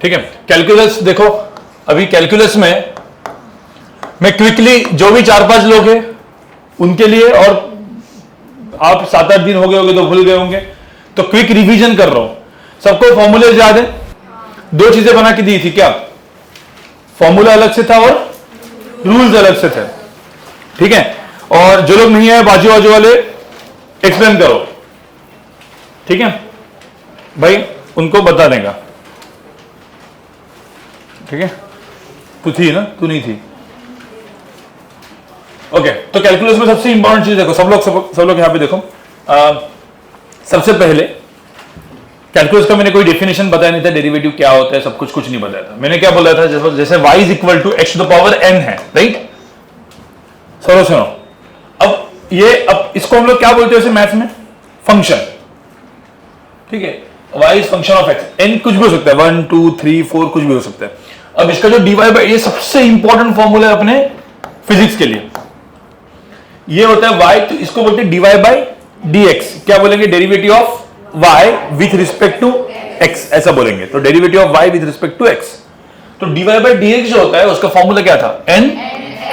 ठीक है। कैलकुलस देखो, अभी कैलकुलस में मैं क्विकली जो भी 4-5 लोग हैं उनके लिए, और आप 7-8 दिन हो गए होंगे तो भूल गए होंगे, तो क्विक रिवीजन कर रहा हूं। सबको फॉर्मूले याद है? 2 चीजें बना के दी थी, क्या? फॉर्मूला अलग से था और रूल्स अलग से थे, ठीक है। और जो लोग नहीं आए बाजू बाजू वाले एक्सप्लेन करो, ठीक है भाई, उनको बता देगा, ठीक है। तू थी ना? तू नहीं थी? ओके। तो कैलकुलस में सबसे इंपॉर्टेंट चीज देखो, सब लोग यहां पे देखो। सबसे पहले कैलकुलस का मैंने कोई डेफिनेशन बताया नहीं था, डेरिवेटिव क्या होता है, सब कुछ नहीं बताया था। मैंने क्या बोला था, जैसे y is equal to x to the power n है, राइट? सुनो, अब इसको हम लोग क्या बोलते हैं वैसे मैथ्स में? फंक्शन, ठीक है। y is function of x, n कुछ भी हो सकता है, 1 2 3 4 कुछ भी हो सकता है। अब इसका जो dy बाई, ये सबसे इंपॉर्टेंट फॉर्मूला है अपने फिजिक्स के लिए, ये होता है y, तो इसको बोलते हैं dy बाई dx। क्या बोलेंगे? Derivative of y with respect to x, ऐसा बोलेंगे। तो derivative of y with respect to x, तो dy बाई dx जो होता है उसका फॉर्मूला क्या था? n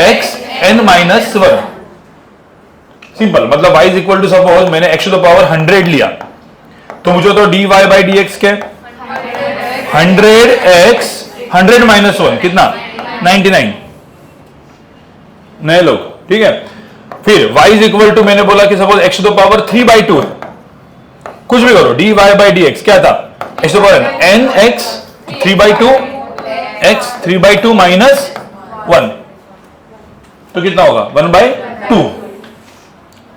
x n minus 1। Simple, मतलब y is equal to, suppose मैंने x टू द पावर 100 लिया, तो मुझे तो dy बाई dx क्या? 100x 100 माइनस 1 कितना? 99। नए लोग, ठीक है। फिर y इज इक्वल टू, मैंने बोला कि suppose x to the power 3/2 है, कुछ भी करो, dy बाई dx क्या था? x to the power n x 3/2 x 3/2 minus 1, तो कितना होगा? 1/2।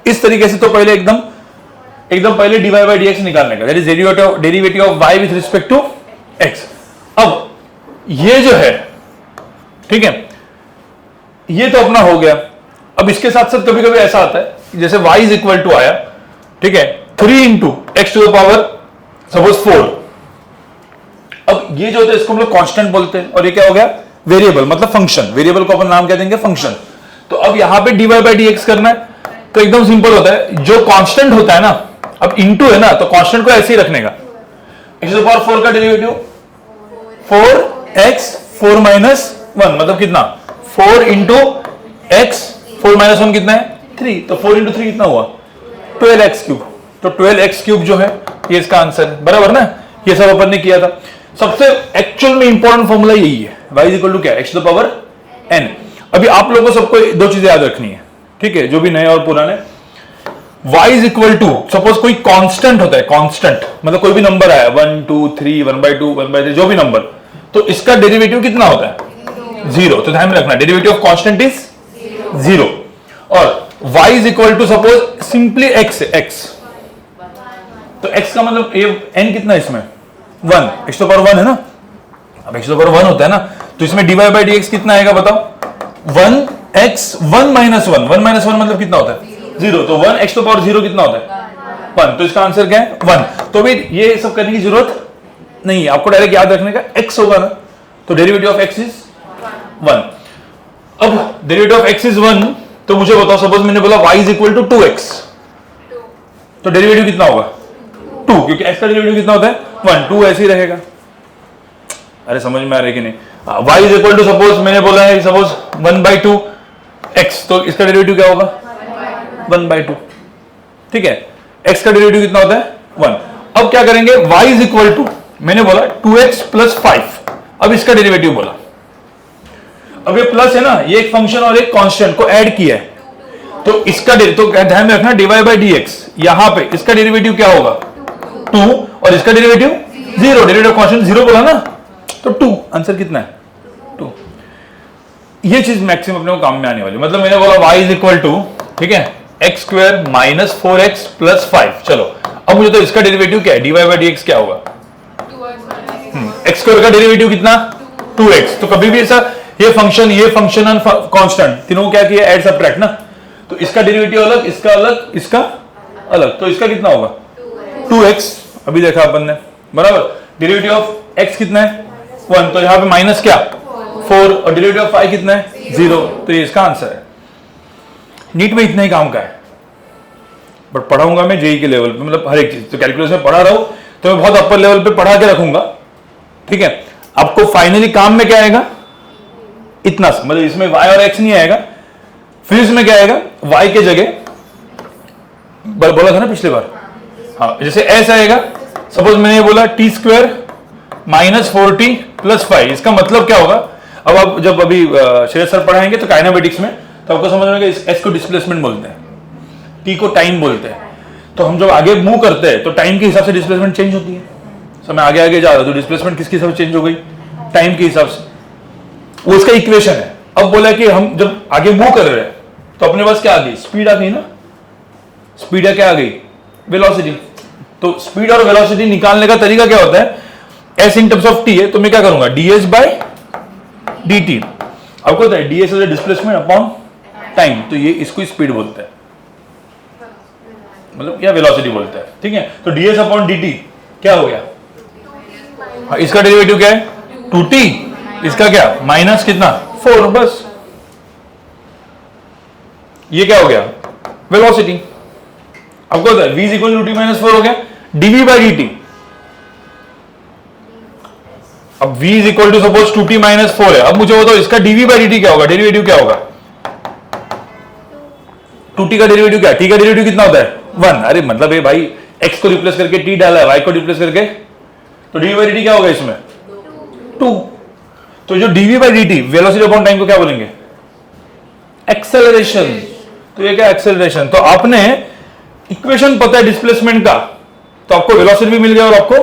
इस तरीके से तो पहले एकदम पहले dy बाई dx निकालने का, that is derivative of y with respect to x। अब ये जो है, ठीक है, ये तो अपना हो गया। अब इसके साथ साथ कभी कभी ऐसा आता है, जैसे y इज इक्वल टू आया, ठीक है, 3 into x to the power suppose 4। अब ये जो होता है इसको हम लोग कांस्टेंट बोलते हैं, और ये क्या हो गया? वेरिएबल, मतलब फंक्शन। वेरिएबल को अपन नाम क्या देंगे? फंक्शन। तो अब यहां पे dy बाई dx करना है, तो एकदम सिंपल होता है, जो कांस्टेंट होता है ना, अब इंटू है ना, तो कांस्टेंट को ऐसे ही रखने का। एक्स टू द पावर 4 का डेरिवेटिव 4x 4 माइनस 1, मतलब कितना? 4 इंटू एक्स 4 माइनस 1 कितना है? 3। तो 4 इंटू 3 कितना हुआ? 12x cube. तो 12x क्यूब जो है ये इसका आंसर है, बराबर ना? ये सब अपन ने किया था। सबसे एक्चुअल में इंपॉर्टेंट फॉर्मूला यही है, y इज इक्वल टू क्या? x to the power n। अभी आप लोगों को सबको 2 चीजें याद रखनी है, ठीक है, जो भी नए और पुराने। y is equal to, suppose कोई कांस्टेंट होता है, कांस्टेंट मतलब कोई भी नंबर आया, 1 2 3 1/2 1/3, जो भी नंबर, तो इसका डेरिवेटिव कितना होता है? 0। तो ध्यान में रखना, डेरिवेटिव ऑफ कांस्टेंट इज 0। और y is equal to suppose simply x, तो x का मतलब n कितना है इसमें? 1, x टू द पावर 1 है ना। अब x टू द पावर 1 होता है ना, तो इसमें dy बाई dx कितना आएगा बताओ? 1x 1 माइनस 1, 1 माइनस 1 मतलब कितना होता है? 0। तो 1x टू द पावर 0 कितना होता है? 1। तो इसका आंसर क्या है? 1। तो भाई ये सब करने की जरूरत नहीं है, आपको डायरेक्ट याद रखने का x होगा ना, तो डेरिवेटिव ऑफ x इज 1। अब डेरिवेटिव ऑफ x इज 1, तो मुझे बताओ, सपोज मैंने बोला y is equal to 2x, तो डेरिवेटिव कितना होगा? 2, क्योंकि x का डेरिवेटिव कितना होता है? 1। 2 ऐसे ही रहेगा। अरे समझ में आ रहा है कि नहीं? y is equal to, suppose मैंने बोला है सपोज 1/2 x, तो इसका डेरिवेटिव क्या होगा? 1/2, ठीक है। x का डेरिवेटिव कितना होता है? 1। अब क्या करेंगे? y इज इक्वल टू, मैंने बोला 2x प्लस 5, अब इसका डेरिवेटिव बोला। अब ये प्लस है ना, ये एक फंक्शन और एक कांस्टेंट को ऐड किया है, तो इसका तो ध्यान में रखना, dy बाई dx, यहां पे इसका डेरिवेटिव क्या होगा? 2, और इसका डेरिवेटिव 0। डेरिवेटिव कांस्टेंट 0 बोला ना, तो 2। आंसर कितना है? 2। ये चीज मैक्सिमम अपने को काम में आने वाली, मतलब मैंने बोला y इज इक्वल टू, ठीक है, x square minus 4x plus 5। चलो अब मुझे तो इसका डेरिवेटिव क्या है? dy बाई dx क्या होगा? एक्स स्क्वायर का डेरिवेटिव कितना? 2x। तो कभी भी ऐसा, ये फंक्शन एंड कांस्टेंट तीनों को क्या किया? ऐड सब्ट्रैक्ट ना, तो इसका डेरिवेटिव अलग, इसका अलग, इसका अलग, तो इसका कितना होगा? 2x। अभी देखा अपन ने, बराबर। डेरिवेटिव ऑफ x कितना है? 1, तो यहां पे माइनस क्या? 4, और डेरिवेटिव ऑफ 5 कितना है? 0। तो ये इसका आंसर है। नीट में इतना ही काम का है, बट पढ़ाऊंगा मैं जेई के लेवल पे, मतलब हर एक चीज। तो कैलकुलस में पढ़ा रहा हूं, तो मैं बहुत अपर लेवल पे पढ़ा के रखूंगा, ठीक है। आपको फाइनली काम में क्या आएगा, इतना सा, मतलब इसमें y और x नहीं आएगा, फिर इसमें क्या आएगा, y के जगह बोला था ना पिछली बार, हाँ, जैसे s आएगा, सपोज मैंने ये बोला t square minus 4t plus 5, इसका मतलब क्या होगा, अब आप जब अभी श्रेयस सर पढ़ाएंगे तो काइनेमेटिक्स में, तो आपको समझ में आएगा s को डिस्प्लेसमेंट बोलते हैं, t को टाइम बोलते हैं। तो हम जब आगे मूव करते हैं तो टाइम के हिसाब से डिस्प्लेसमेंट चेंज होती है। समय आगे आगे जा रहा है तो डिस्प्लेसमेंट किसके हिसाब से चेंज हो गई, टाइम के हिसाब से, वो उसका इक्वेशन है। अब बोला कि हम जब आगे मूव कर रहे हैं तो अपने पास क्या आ गई, स्पीड आ गई ना, स्पीड या क्या आ गई, वेलोसिटी। तो स्पीड और वेलोसिटी निकालने का तरीका क्या होता है, s in terms of t है तो मैं क्या करूंगा, ds बाय dt। आपको पता है ds is displacement upon time, तो ये इसको स्पीड बोलते हैं, मतलब या वेलोसिटी बोलते हैं, ठीक है। तो ds अपॉन dt क्या हो गया, इसका डेरिवेटिव क्या है 2t, इसका क्या माइनस कितना 4, बस ये क्या हो गया वेलोसिटी। आपको पता है v equal to t minus 4 हो गया, dv बाई dt। अब v is equal to suppose 2t minus 4 है, अब मुझे बताओ इसका dv बाई dt क्या होगा, डेरिवेटिव क्या होगा, 2t का डेरिवेटिव क्या, t का डेरिवेटिव कितना होता है 1। अरे मतलब ये भाई x को रिप्लेस करके t डाला है, y को रिप्लेस करके, तो dv बाई dt क्या होगा इसमें 2। तो जो dv by dt velocity upon time को क्या बोलेंगे, एक्सेलरेशन। तो ये क्या एक्सेलरेशन, तो आपने इक्वेशन पता है डिस्प्लेसमेंट का, तो आपको वेलोसिटी भी मिल गया और आपको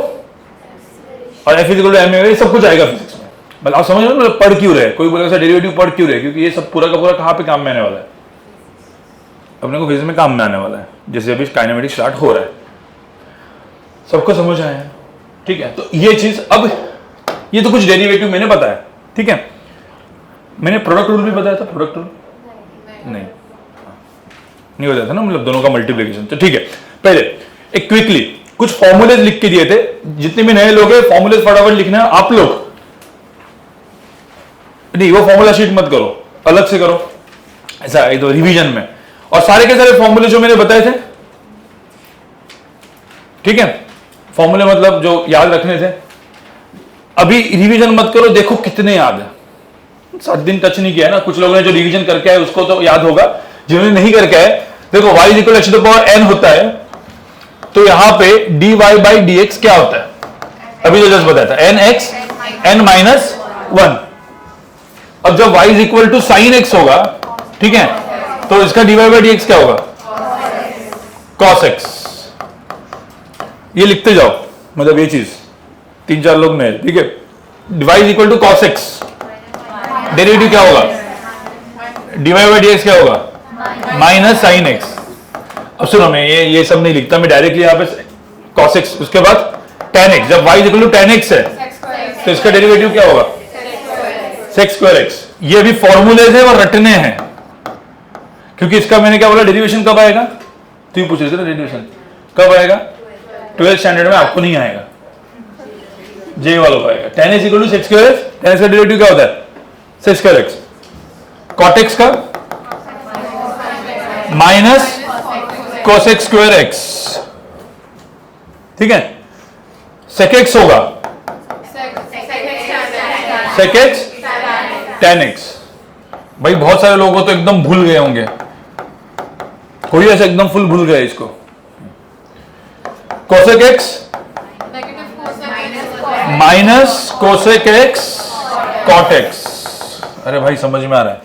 और f इक्वल टू m ये सब कुछ आएगा फिजिक्स में। मतलब आप समझ रहे हो मतलब पढ़ क्यों रहे, कोई बोलेगा सर डेरिवेटिव पढ़ क्यों रहे, क्योंकि ये सब पूरा का पूरा कहां पे काम में आने वाला है, अपने को फिजिक्स में काम में आने वाला है, जैसे अभी काइनेमेटिक्स स्टार्ट हो रहा है। सबको समझ आया है, ठीक है। तो ये चीज, अब ये तो कुछ डेरिवेटिव मैंने बताया, ठीक है। मैंने प्रोडक्ट रूल भी बताया था, प्रोडक्ट रूल नहीं बताया था ना, मतलब दोनों का मल्टीप्लिकेशन। तो ठीक है, पहले एक क्विकली कुछ फॉर्मूलेज लिख के दिए थे, जितने भी नए लोग हैं फॉर्मूलेज फटाफट लिखना है आप लोग, नहीं वो फॉर्मूला शीट मत करो, अलग से करो ऐसा तो रिवीजन में, और सारे के सारे फॉर्मूले जो मैंने बताए थे, ठीक है, फॉर्मूले मतलब जो याद रखने थे, अभी रिवीजन मत करो, देखो कितने याद है, 7 दिन टच नहीं किया है ना, कुछ लोगों ने जो रिवीजन करके आए उसको तो याद होगा, जिन्होंने नहीं करके आए, देखो y equal x to the power n होता है, तो यहां पे dy बाई dx क्या होता है, अभी तो जस्ट बताया था nx n माइनस 1। अब जब y equal to sine x होगा, ठीक है, तो इसका dy बाई dx क्या होगा cos x। ये लिखते जाओ, मतलब ये चीज 3-4 लोग में, ठीक है, y equal to cos x, derivative क्या होगा dy बाई dx क्या होगा माइनस साइन x। अब सुनो, मैं ये सब नहीं लिखता, मैं डायरेक्टली यहां पे cos x, उसके बाद tan x, जब y equal to tan x है तो इसका डेरिवेटिव क्या होगा sec स्क्वायर x। ये भी फॉर्मूलेज है और रटने हैं, क्योंकि इसका मैंने क्या बोला डेरिवेशन कब आएगा, तो ये पूछ रहे थे ना डेरिवेशन कब आएगा, 12th स्टैंडर्ड में आपको नहीं आएगा, जे वालों को आएगा। tan x equal to sec square x, tan x का डेरिवेटिव क्या होता है sec square x, cot x का माइनस cosec स्क्वायर x, ठीक है, sec x होगा sec x tan x। भाई बहुत सारे लोगों तो एकदम भूल गए होंगे, कोई ऐसा एकदम फुल भूल गया इसको, cosec x minus cosec x cot x। अरे भाई समझ में आ रहा है,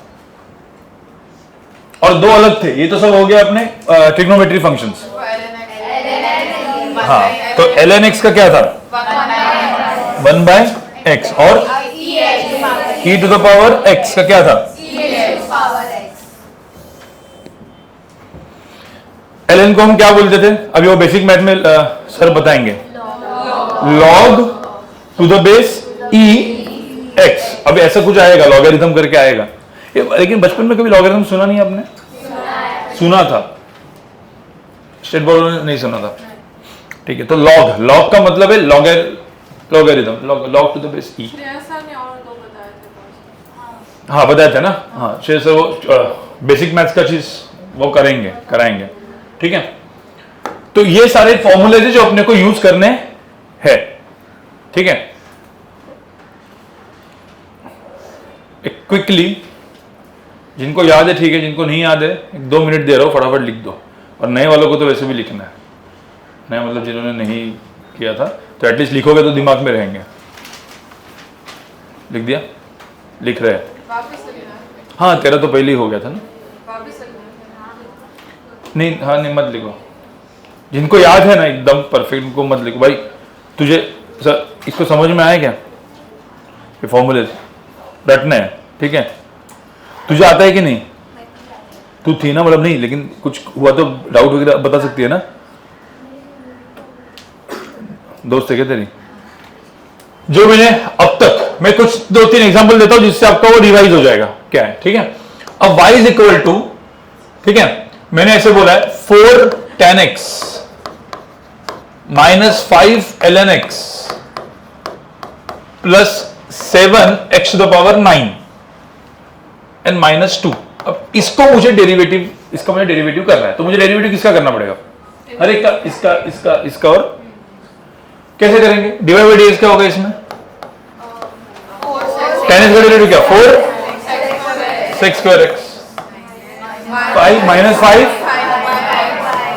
और दो अलग थे, ये तो सब हो गया अपने ट्रिग्नोमेट्री फंक्शंस। हाँ, तो ln x का क्या था 1 बाय x, और e to the power x का क्या था ln को हम क्या बोलते थे, अभी वो बेसिक मैथ में सर बताएंगे, log to the base e x। अब ऐसा कुछ आएगा, लॉगरिथम करके आएगा, लेकिन बचपन में कभी लॉगरिथम सुना नहीं आपने, सुना था स्टेट बोर्ड में नहीं सुना था, ठीक है। तो लॉग का मतलब है logarithm, log to the base e. हाँ बताया था ना, हाँ शेर सर वो बेसिक मैथ्स का चीज वो कराएंगे, ठीक है। तो ये सारे फॉर्मूले जो अपने को यूज करने हैं, ठीक है। क्विकली, जिनको याद है ठीक है, जिनको नहीं याद है 1-2 मिनट दे रहा हूँ, फटाफट लिख दो। और नए वालों को तो वैसे भी लिखना है, नया मतलब जिन्होंने नहीं किया था तो एटलीस्ट लिखोगे तो दिमाग में रहेंगे। लिख दिया? लिख रहे हैं? हाँ, तेरा तो पहले ही हो गया था ना। नहीं, हाँ नहीं, मत लिखो। जिनको याद है ना एकदम परफेक्ट, उनको मत लिखो भाई। तुझे सर इसको समझ में आया क्या? ये फॉर्मूले रटना है, ठीक है? तुझे आता है कि नहीं? तू थी ना, मतलब नहीं, लेकिन कुछ हुआ तो डाउट वगैरह बता सकती है ना? दोस्त है क्या तेरी? जो मैंने अब तक, मैं कुछ 2-3 एग्जांपल देता हूं जिससे आपका वो रिवाइज हो जाएगा क्या है, ठीक है? अब y इज इक्वल टू, ठीक है, मैंने ऐसे बोला है 4 tan x minus 5 ln x plus 7 x to the power 9 and minus 2। अब इसको मुझे डेरिवेटिव, इसका मुझे डेरिवेटिव करना है, तो मुझे डेरिवेटिव किसका करना पड़ेगा? हर एक का, इसका, इसका, इसका, और कैसे करेंगे? डिवाइड बाय dx क्या होगा इसमें? tan x का डेरिवेटिव क्या? 4 sec square x 5 minus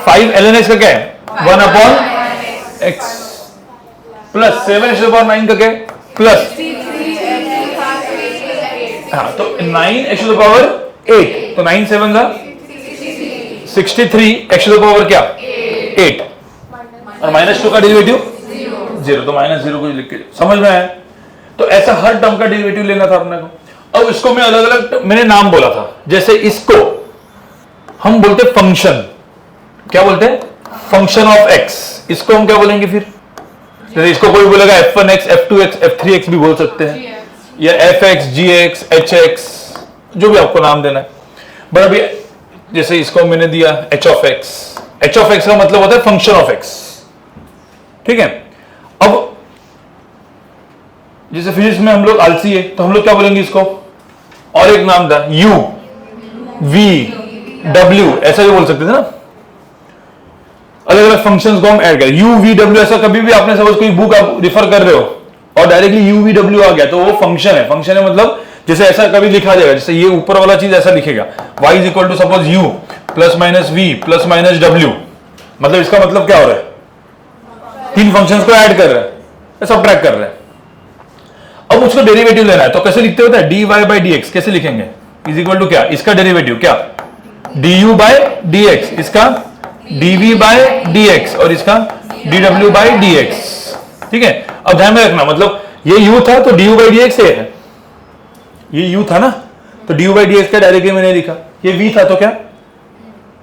5 ln x का क्या है? 1 upon x plus 7 x to the power 9 का क्या है? प्लस, हाँ, तो 9 x टू द पावर 8, तो 9 7 का 63 x टू द पावर क्या? 8, और माइनस 2 का डेरिवेटिव 0, तो माइनस 0 को लिख के, समझ में आया? तो ऐसा हर टर्म का डेरिवेटिव लेना था अपने को। अब इसको मैं अलग अलग मैंने नाम बोला था, जैसे इसको हम बोलते फंक्शन, क्या बोलते हैं? Function of x। इसको हम क्या बोलेंगे फिर? जैसे इसको कोई बोलेगा f1x, f2x, f3x भी बोल सकते हैं, या fx, gx, hx, जो भी आपको नाम देना है। बट अभी जैसे इसको मैंने दिया h of x का मतलब होता है फंक्शन ऑफ x, ठीक है? अब जैसे फिजिक्स में हम लोग आलसी है, तो हम लोग क्या बोलेंगे इसको? और एक नाम था u, v, w, ऐसा भी बोल सकते थे ना। अलग अलग फंक्शंस को हम ऐड करें, u, v, w, ऐसा कभी भी आपने सपोज कोई बुक आप रिफर कर रहे हो और डायरेक्टली u, v, w आ गया, तो वो फंक्शन है। फंक्शन है मतलब जैसे ऐसा कभी लिखा जाएगा, जैसे ये ऊपर वाला चीज ऐसा लिखेगा, y is equal to suppose u plus minus v plus minus w, मतलब इसका मतलब क्या हो रहा है? 3 फंक्शंस को ऐड कर रहे हैं, सबट्रैक्ट कर रहे हैं। अब उसको डेरिवेटिव लेना है, तो कैसे लिखते होता है? dy बाई dx कैसे लिखेंगे? इज इक्वल टू क्या? इसका डेरिवेटिव क्या? du बाई dx, इसका dv बाई dx, और इसका dw बाई dx, ठीक है? अब ध्यान में रखना, मतलब ये u था तो du बाई dx है, ये u था ना, तो du बाई dx का डायरेक्टली मैंने लिखा। ये v था तो क्या?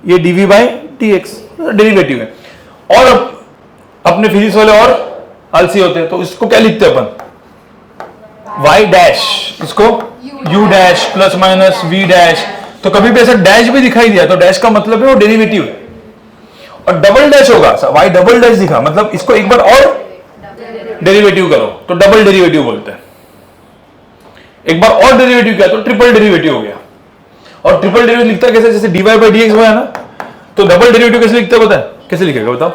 ये dv बाई dx डेरिवेटिव है। और अपने फिजिक्स वाले और आलसी होते हैं, तो इसको क्या लिखते हैं अपन? y डैश, इसको u dash plus minus v dash. तो कभी भी ऐसा डैश भी दिखाई दिया तो डैश का मतलब है वो डेरिवेटिव है, और डबल डैश होगा, y डबल डैश दिखा मतलब इसको एक बार और डेरिवेटिव करो तो डबल डेरिवेटिव बोलते हैं। एक बार और डेरिवेटिव किया तो ट्रिपल डेरिवेटिव हो गया। और ट्रिपल डेरिवेटिव लिखता है कैसे? जैसे dy बाई dx हुआ है ना, तो डबल डेरिवेटिव कैसे लिखते हैं पता है? कैसे लिखेगा बताओ?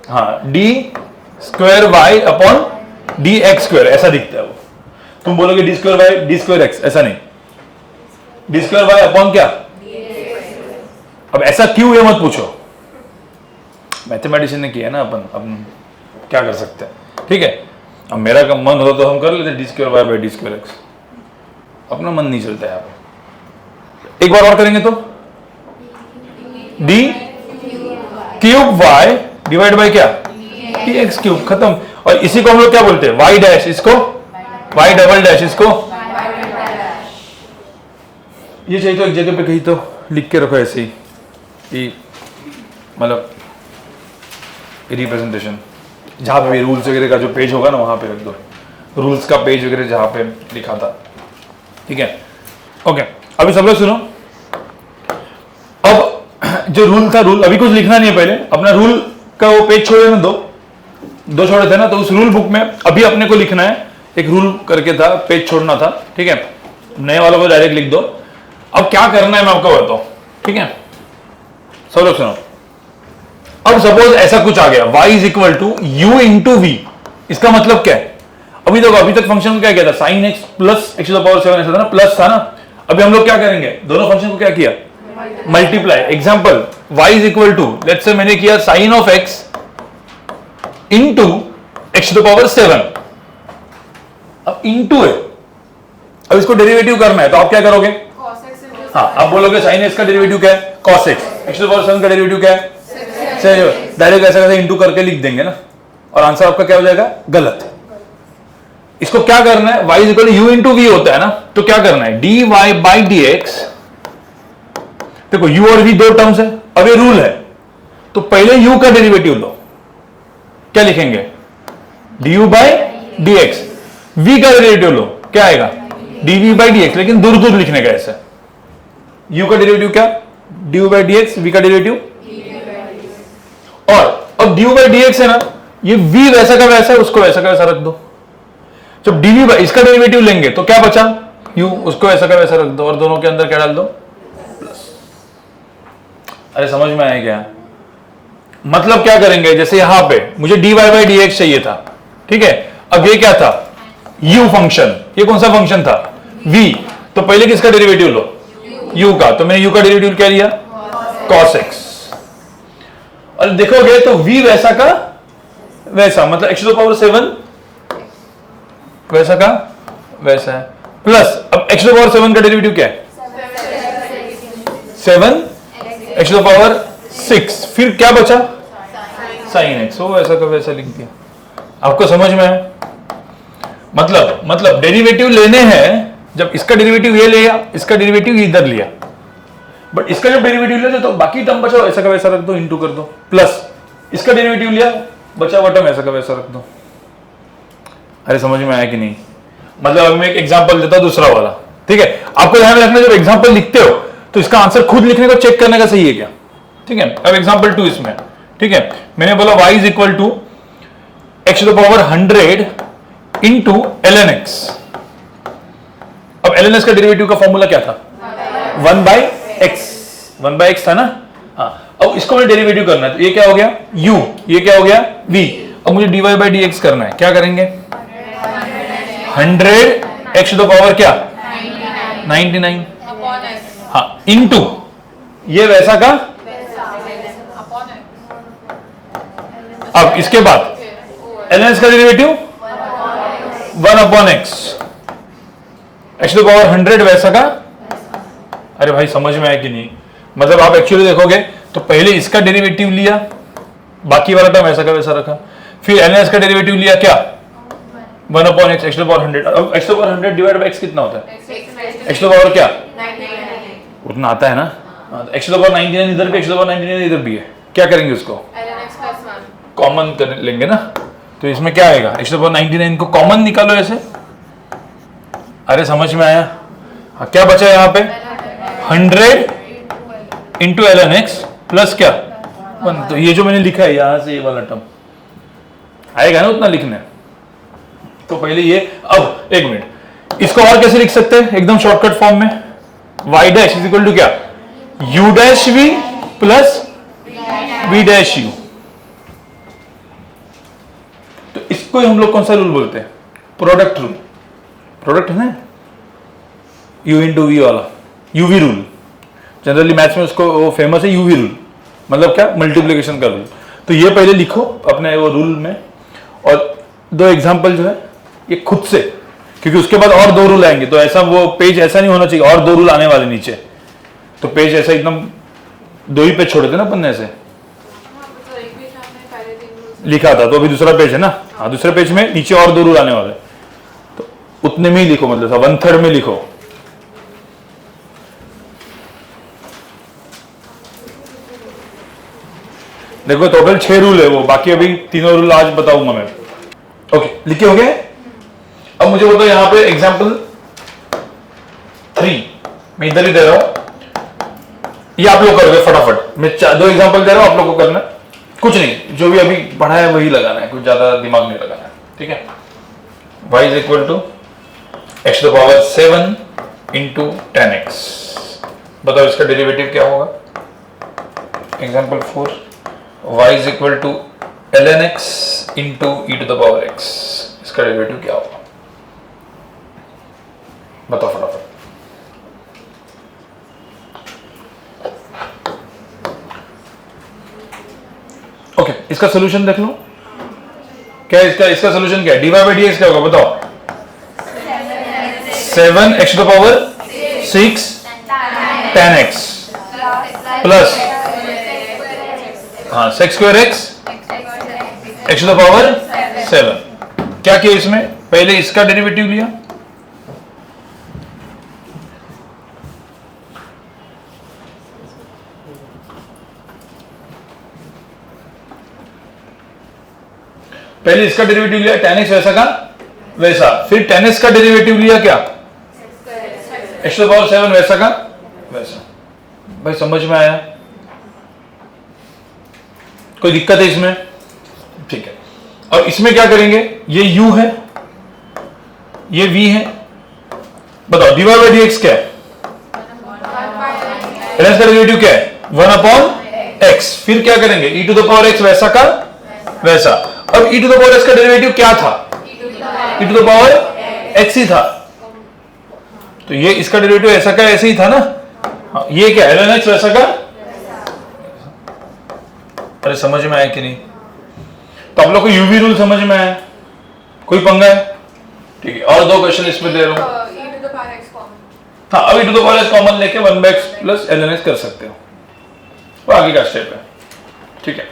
हाँ, d square y upon dx square, ऐसा दिखता है वो। तुम बोलोगे d square y d square x, ऐसा नहीं, d स्क्वायर y अपॉन क्या? अब ऐसा क्यों है मत पूछो, मैथमेटिशियन ने किया है ना, अपन क्या कर सकते हैं, ठीक है? अब मेरा का मन होता तो हम कर लेते d square y by d square x, अपना मन नहीं चलता है यहाँ पे। एक बार और करेंगे तो d cube y divide by क्या? dx क्यूब, खत्म। और इसी को हम लोग क्या बोलते हैं? y डैश, इसको y डबल डैश, इसको ये चाहिए तो एक जगह पे कहीं तो लिख के रखो ऐसे ही, मतलब रिप्रेजेंटेशन, जहां पे रूल्स वगैरह का जो पेज होगा ना वहां पे रख दो, रूल्स का पेज वगैरह जहां पे लिखा था, ठीक है? ओके, अभी सब लोग सुनो। अब जो रूल था, रूल अभी कुछ लिखना नहीं है, पहले अपना रूल का वो पेज छोड़े ना, दो छोड़े थे ना, तो उस रूल बुक में अभी अपने को लिखना है, एक रूल करके था, पेज छोड़ना था, ठीक है? नए वालों को डायरेक्ट लिख दो। अब क्या करना है मैं आपको बताता हूं, ठीक है? सब लोग सुनो। अब सपोज ऐसा कुछ आ गया, y is equal to u into v, इसका मतलब क्या है? अभी तक फंक्शन क्या किया था, sine x plus x to the power 7 ऐसा था ना, प्लस था ना। अभी हम लोग क्या करेंगे, दोनों फंक्शन को क्या किया, multiply. Example y is equal to, let's say मैंने किया sine of x into x to the power 7। अब इनटू है, अब इसको डेरिवेटिव करना है, तो आप क्या करोगे, हाँ आप बोलोगे साइन एक्स का डेरिवेटिव क्या है, cos x, x to the power 7 का डेरिवेटिव क्या है, डायरेक्ट ऐसा कैसे इंटू करके लिख देंगे ना, और आंसर आपका क्या हो जाएगा, गलत। इसको क्या करना है, y is equal to u into v होता है ना, तो क्या करना है, dy बाई dx। देखो u और v दो टर्म्स है, अब ये रूल है, तो पहले u का डेरिवेटिव लो, क्या लिखेंगे, du बाई dx। v का डेरिवेटिव लो, क्या आएगा, dv बाई dx, लेकिन दूर दूर लिखने का ऐसे। u का डेरिवेटिव क्या, du बाई dx, v का डेरिवेटिव, और अब du बाई dx है ना, ये v वैसा का वैसा है, उसको वैसा का वैसा रख दो। जब dv बाई इसका डेरिवेटिव लेंगे तो क्या बचा, u, उसको वैसा का वैसा रख दो, और दोनों के अंदर क्या डाल दो, प्लस। अरे समझ में आया क्या, मतलब क्या करेंगे, जैसे यहां पे मुझे dy बाई dx चाहिए था, ठीक है, अब ये क्या था, u फंक्शन, ये कौन सा फंक्शन था, v, तो पहले किसका डेरिवेटिव लो, u का, तो मैंने u का डेरिवेटिव क्या लिया, cos x। और देखोगे तो v वैसा का वैसा, मतलब x टू द पावर 7 वैसा का वैसा है, प्लस अब x टू द पावर 7 का डेरिवेटिव क्या है, 7 x टू द पावर 6, फिर क्या बचा, साइन x, वो वैसा का वैसा लिख दिया। आपको समझ में है, मतलब डेरिवेटिव लेने हैं, जब इसका डेरिवेटिव ये लिया, इसका डेरिवेटिव इधर लिया, बट इसका जब डेरिवेटिव लिया तो बाकी टर्म बचा ऐसा का वैसा रख दो, इंटू कर दो, प्लस इसका डेरिवेटिव लिया, बचा हुआ टर्म ऐसा का वैसा रख दो। अरे समझ में आया कि नहीं, मतलब अब मैं एक एग्जांपल देता हूं दूसरा वाला, ठीक है। आपको ध्यान रखना, जब एग्जांपल लिखते हो तो इसका आंसर खुद लिखने को चेक करने का सही है क्या, ठीक है। अब एग्जांपल 2 इसमें, ठीक है, मैंने बोला y is equal to x to the power 100 into ln x। अब ln x का डेरिवेटिव का फॉर्मूला क्या था, 1 बाई x था ना, हाँ। अब इसको मुझे डेरिवेटिव करना है, तो ये क्या हो गया u, ये क्या हो गया v। अब मुझे dy बाई dx करना है, क्या करेंगे, 100 x टू द पावर क्या, 99, हाँ, इंटू ये वैसा का, अब इसके बाद ln x का derivative 1 upon x, x to the power 100 वैसा का। अरे भाई समझ में आया कि नहीं, मतलब आप एक्चुअली देखोगे तो पहले इसका डेरिवेटिव लिया, बाकी वाला टर्म ऐसा का वैसा रखा, फिर ln x का डेरिवेटिव लिया क्या, 1 upon x, x to the power 100। अब x to the power 100 divide by x कितना होता है, x टू द पावर क्या, उतना आता है ना, x टू द पावर 99 इधर भी, x टू द पावर 99 इधर भी है, क्या करेंगे उसको कॉमन कर लेंगे ना, तो इसमें क्या आएगा, x टू द पावर 99 को कॉमन निकालो ऐसे। अरे समझ में आया, हाँ, क्या बचा यहाँ पे, 100 इंटू ln x प्लस क्या 1, तो ये जो मैंने लिखा है यहां से ये वाला टर्म आएगा ना उतना लिखना है, तो पहले ये। अब एक मिनट, इसको और कैसे लिख सकते हैं, एकदम शॉर्टकट फॉर्म में, y dash is equal to क्या, u dash v plus v dash u। तो इसको हम लोग कौन सा रूल बोलते हैं, प्रोडक्ट रूल, प्रोडक्ट है ना, u इंटू v वाला, यूवी रूल। जनरली मैथ्स में उसको वो फेमस है यूवी रूल, मतलब क्या, मल्टीप्लिकेशन का रूल। तो ये पहले लिखो अपने वो रूल में, और दो एग्जांपल जो है ये खुद से, क्योंकि उसके बाद और दो रूल आएंगे, तो ऐसा वो पेज ऐसा नहीं होना चाहिए, और दो रूल आने वाले नीचे, तो पेज ऐसा एकदम दो ही पेज छोड़े थे ना पन्ने से लिखा था, तो अभी दूसरा पेज है ना, हाँ दूसरे पेज में नीचे और दो रूल आने वाले, तो उतने में ही लिखो, मतलब 1/3 में लिखो। देखो टोटल 6 रूल है वो, बाकी अभी तीनों रूल आज बताऊंगा मैं। ओके, लिखे हो गए। अब मुझे बताओ यहाँ पे एग्जाम्पल 3 मैं इधर ही दे रहा हूं, ये आप लोग करोगे फटाफट। मैं 2 एग्जाम्पल दे रहा हूं, आप लोग को करना कुछ नहीं, जो भी अभी पढ़ा है वही लगाना है, कुछ ज्यादा दिमाग नहीं लगाना है, ठीक है। y is equal to x to the power 7 into 10x। बताओ इसका डेरिवेटिव क्या होगा। Example 4 y is equal to ln x into e to the power x। इसका डेरिवेटिव क्या होगा बताओ फटाफट। ओके इसका सोल्यूशन देख लो। क्या इसका सोल्यूशन क्या है? dy by dx क्या होगा बताओ? 7x to the power 6 tan x plus हाँ sec square x x to the power 7। क्या किया इसमें? पहले इसका डेरिवेटिव लिया, पहले इसका डेरिवेटिव लिया tan x वैसा का वैसा, फिर tan x का डेरिवेटिव लिया क्या? x to the power 7 वैसा का वैसा। भाई समझ में आया? कोई दिक्कत है इसमें? ठीक है। और इसमें क्या करेंगे? ये u है, ये v है, बताओ dy by dx क्या है? ln का डेरिवेटिव क्या है? 1 अपॉन x। फिर क्या करेंगे? e to the power x वैसा का वैसा। अब e to the power x का डेरिवेटिव क्या था? e to the power x ही था, तो ये इसका डेरिवेटिव ऐसा का ऐसे ही था ना। हाँ, ये क्या है? ln x वैसा का। अरे समझ में आया कि नहीं? तो आप लोग को यूवी रूल समझ में आया? कोई पंगा है? ठीक है, और दो क्वेश्चन इसमें दे रहा हूं। हाँ, अब e to the power x common लेके 1/x प्लस ln x कर सकते हो, वो आगे का स्टेप है। ठीक है,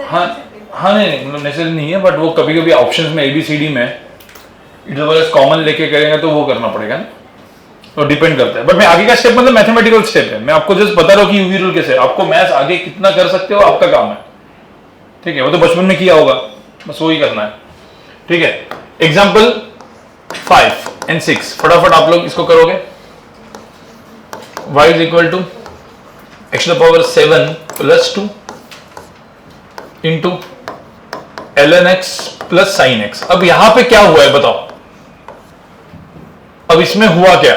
हाँ हाँ नहीं मतलब नेसेसरी नहीं है, बट वो कभी कभी ऑप्शंस में ABCD में e to the power x common लेके करेंगे तो वो करना पड़ेगा ना, तो डिपेंड करता है। बट मैं आगे का स्टेप मतलब मैथमेटिकल स्टेप है, मैं आपको जस्ट बता रहा हूँ कि यूवी रूल कैसे। आपको मैथ्स आगे कितना कर सकते हो आपका काम है, ठीक है, वो तो बचपन में किया होगा, बस वही करना है। ठीक है, एग्जाम्पल 5 and 6 फटाफट आप लोग इसको करोगे। y is equal to x to the power 7 plus 2 into ln x plus sin x। अब यहां पे क्या हुआ है बताओ? अब इसमें हुआ क्या?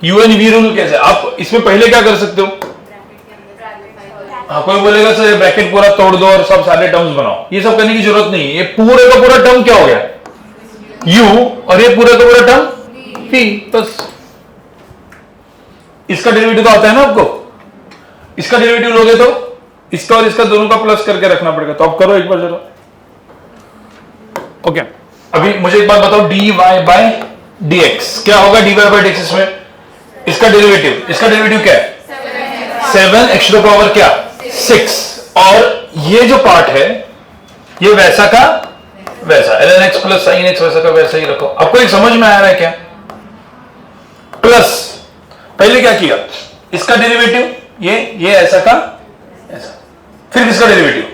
यू एन वी रूल कैसे? आप इसमें पहले क्या कर सकते हो? हाँ, कोई बोलेगा सर ब्रैकेट पूरा तोड़ दो और सब सारे टर्म्स बनाओ, ये सब करने की जरूरत नहीं है। ये पूरे का पूरा टर्म क्या हो गया? u, और ये पूरा का पूरा टर्म v। बस इसका डेरिवेटिव तो आता है ना आपको, इसका डेरिवेटिव लोगे तो इसका और इसका दोनों का प्लस करके रखना पड़ेगा। तो आप करो एक बार जरा। ओके, अभी मुझे एक बात बताओ, dy by dx क्या होगा? dy by dx इसमें इसका डेरिवेटिव क्या है? 7x टू द पावर क्या? 6। और ये जो पार्ट है ये वैसा का वैसा, ln x plus sin x वैसा का वैसा ही रखो। आपको एक समझ में आ रहा है क्या? प्लस पहले क्या किया? इसका डेरिवेटिव ये ऐसा का ऐसा, फिर किसका derivative?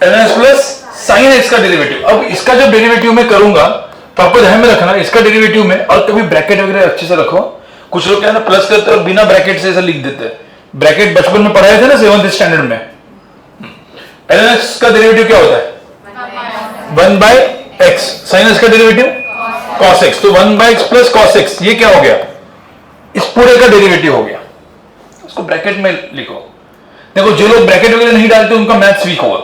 ln x plus sin x का डेरिवेटिव। अब इसका जब डेरिवेटिव में करूंगा तो आपको ध्यान में रखना इसका डेरिवेटिव में, और कभी ब्रैकेट वगैरह अच्छे से रखो। कुछ लोग क्या है ना प्लस करते हैं और बिना ब्रैकेट से ऐसा लिख देते हैं। ब्रैकेट बचपन में पढ़ाए थे ना 7th स्टैंडर्ड में। ln x का डेरिवेटिव क्या होता है? 1/x। sin x का डेरिवेटिव cos x, तो 1/x प्लस cos x, ये क्या हो गया? इस पूरे का डेरिवेटिव हो गया। उसको ब्रैकेट में लिखो। देखो जो लोग ब्रैकेट वगैरह नहीं डालते उनका मैथ्स वीक होगा।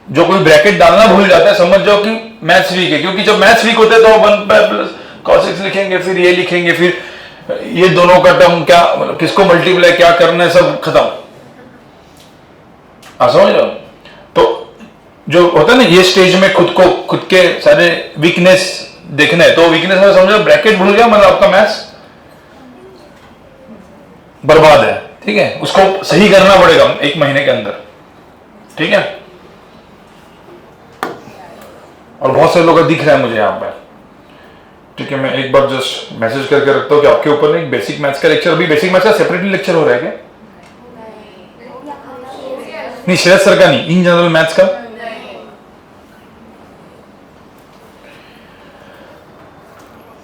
जो कोई ब्रैकेट डालना भूल जाता है समझ जाओ कि मैथ्स वीक है, क्योंकि जब मैथ्स वीक होते हैं तो 1 प्लस cos x लिखेंगे, फिर ये लिखेंगे, फिर ये दोनों का टर्म क्या मतलब किसको मल्टीप्लाई क्या करना है, सब खत्म। समझ रहे हो? तो जो होता है ना ये स्टेज में खुद के सारे वीकनेस देखना है, तो वीकनेस में समझो ब्रैकेट भूल गया मतलब आपका मैथ्स बर्बाद है। ठीक है, उसको सही करना पड़ेगा 1 महीने के अंदर। ठीक है, और बहुत सारे लोग दिख रहा है मुझे यहाँ पर। ठीक है, मैं एक बार जस्ट मैसेज करके रखता हूँ कि आपके ऊपर नहीं बेसिक मैथ्स का लेक्चर, अभी बेसिक मैथ्स का सेपरेटली लेक्चर हो रहा है क्या? नहीं, शरद सर का नहीं, इन जनरल मैथ्स का।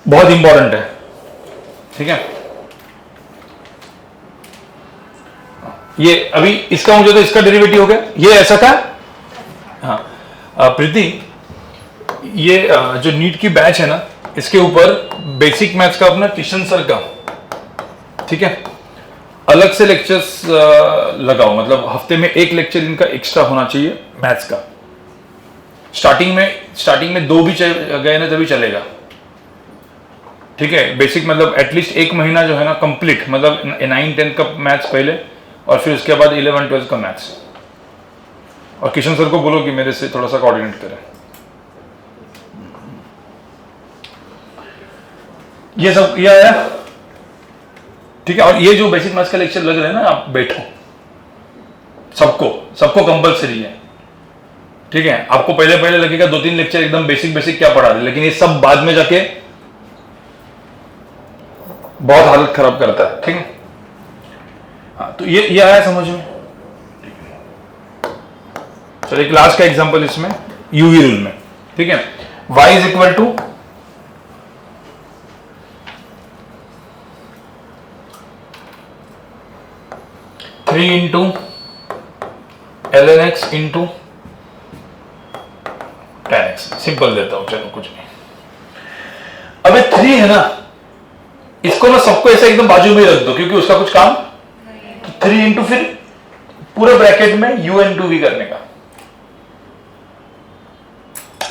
बहुत इंपॉर्टेंट है। ठीक है, ये अभी इसका मुझे तो इसका डेरिवेटिव हो गया, ये ऐसा था। हाँ प्रीति, ये जो नीट की बैच है ना इसके ऊपर बेसिक मैथ्स का अपना किशन सर का, ठीक है, अलग से लेक्चर्स लगाओ, मतलब हफ्ते में एक लेक्चर इनका एक्स्ट्रा होना चाहिए मैथ्स का। स्टार्टिंग में 2 भी गए ना तभी चलेगा, ठीक है। बेसिक मतलब एटलीस्ट 1 महीना जो है ना कंप्लीट, मतलब 9-10 का मैथ्स पहले और फिर उसके बाद 11-12 का मैथ्स। और किशन सर को बोलो कि मेरे से थोड़ा सा कोऑर्डिनेट करें। ये सब ये आया, ठीक है। और ये जो बेसिक मैथ्स का लेक्चर लग रहा है ना, आप बैठो, सबको कंपलसरी है, ठीक है। आपको पहले लगेगा 2-3 लेक्चर एकदम बेसिक क्या पढ़ा रहे, लेकिन ये सब बाद में जाके बहुत हालत खराब करता है, ठीक है। हाँ, तो ये आया समझ में। चलो एक लास्ट का एग्जांपल इसमें यूवी रूल में, ठीक है। y is equal to three into ln x into tan x। Simple देता हूं, चलो कुछ नहीं। अबे 3 है ना, इसको ना सबको ऐसे एकदम बाजू में रख दो क्योंकि उसका कुछ काम। तो 3 इंटू फिर पूरे ब्रैकेट में u इंटू वी करने का,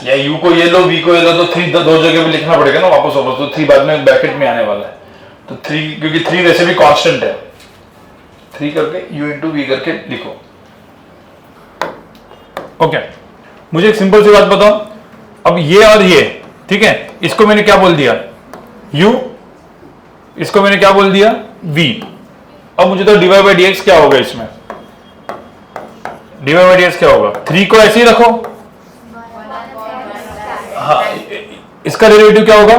या u को ये लो v को ये लो, तो 3 दो जगह पे लिखना पड़ेगा ना वापस, तो 3 बाद में ब्रैकेट में आने वाला है। तो 3 क्योंकि 3 वैसे भी कांस्टेंट है, 3 करके u इंटू वी करके लिखो। ओके, मुझे एक सिंपल सी बात बताओ, अब ये और ये, ठीक है, इसको मैंने क्या बोल दिया u, इसको मैंने क्या बोल दिया v। अब मुझे तो dy बाई dx क्या होगा, इसमें dy बाई dx क्या होगा, 3 को ऐसे ही रखो, हाँ, इसका डेरिवेटिव क्या होगा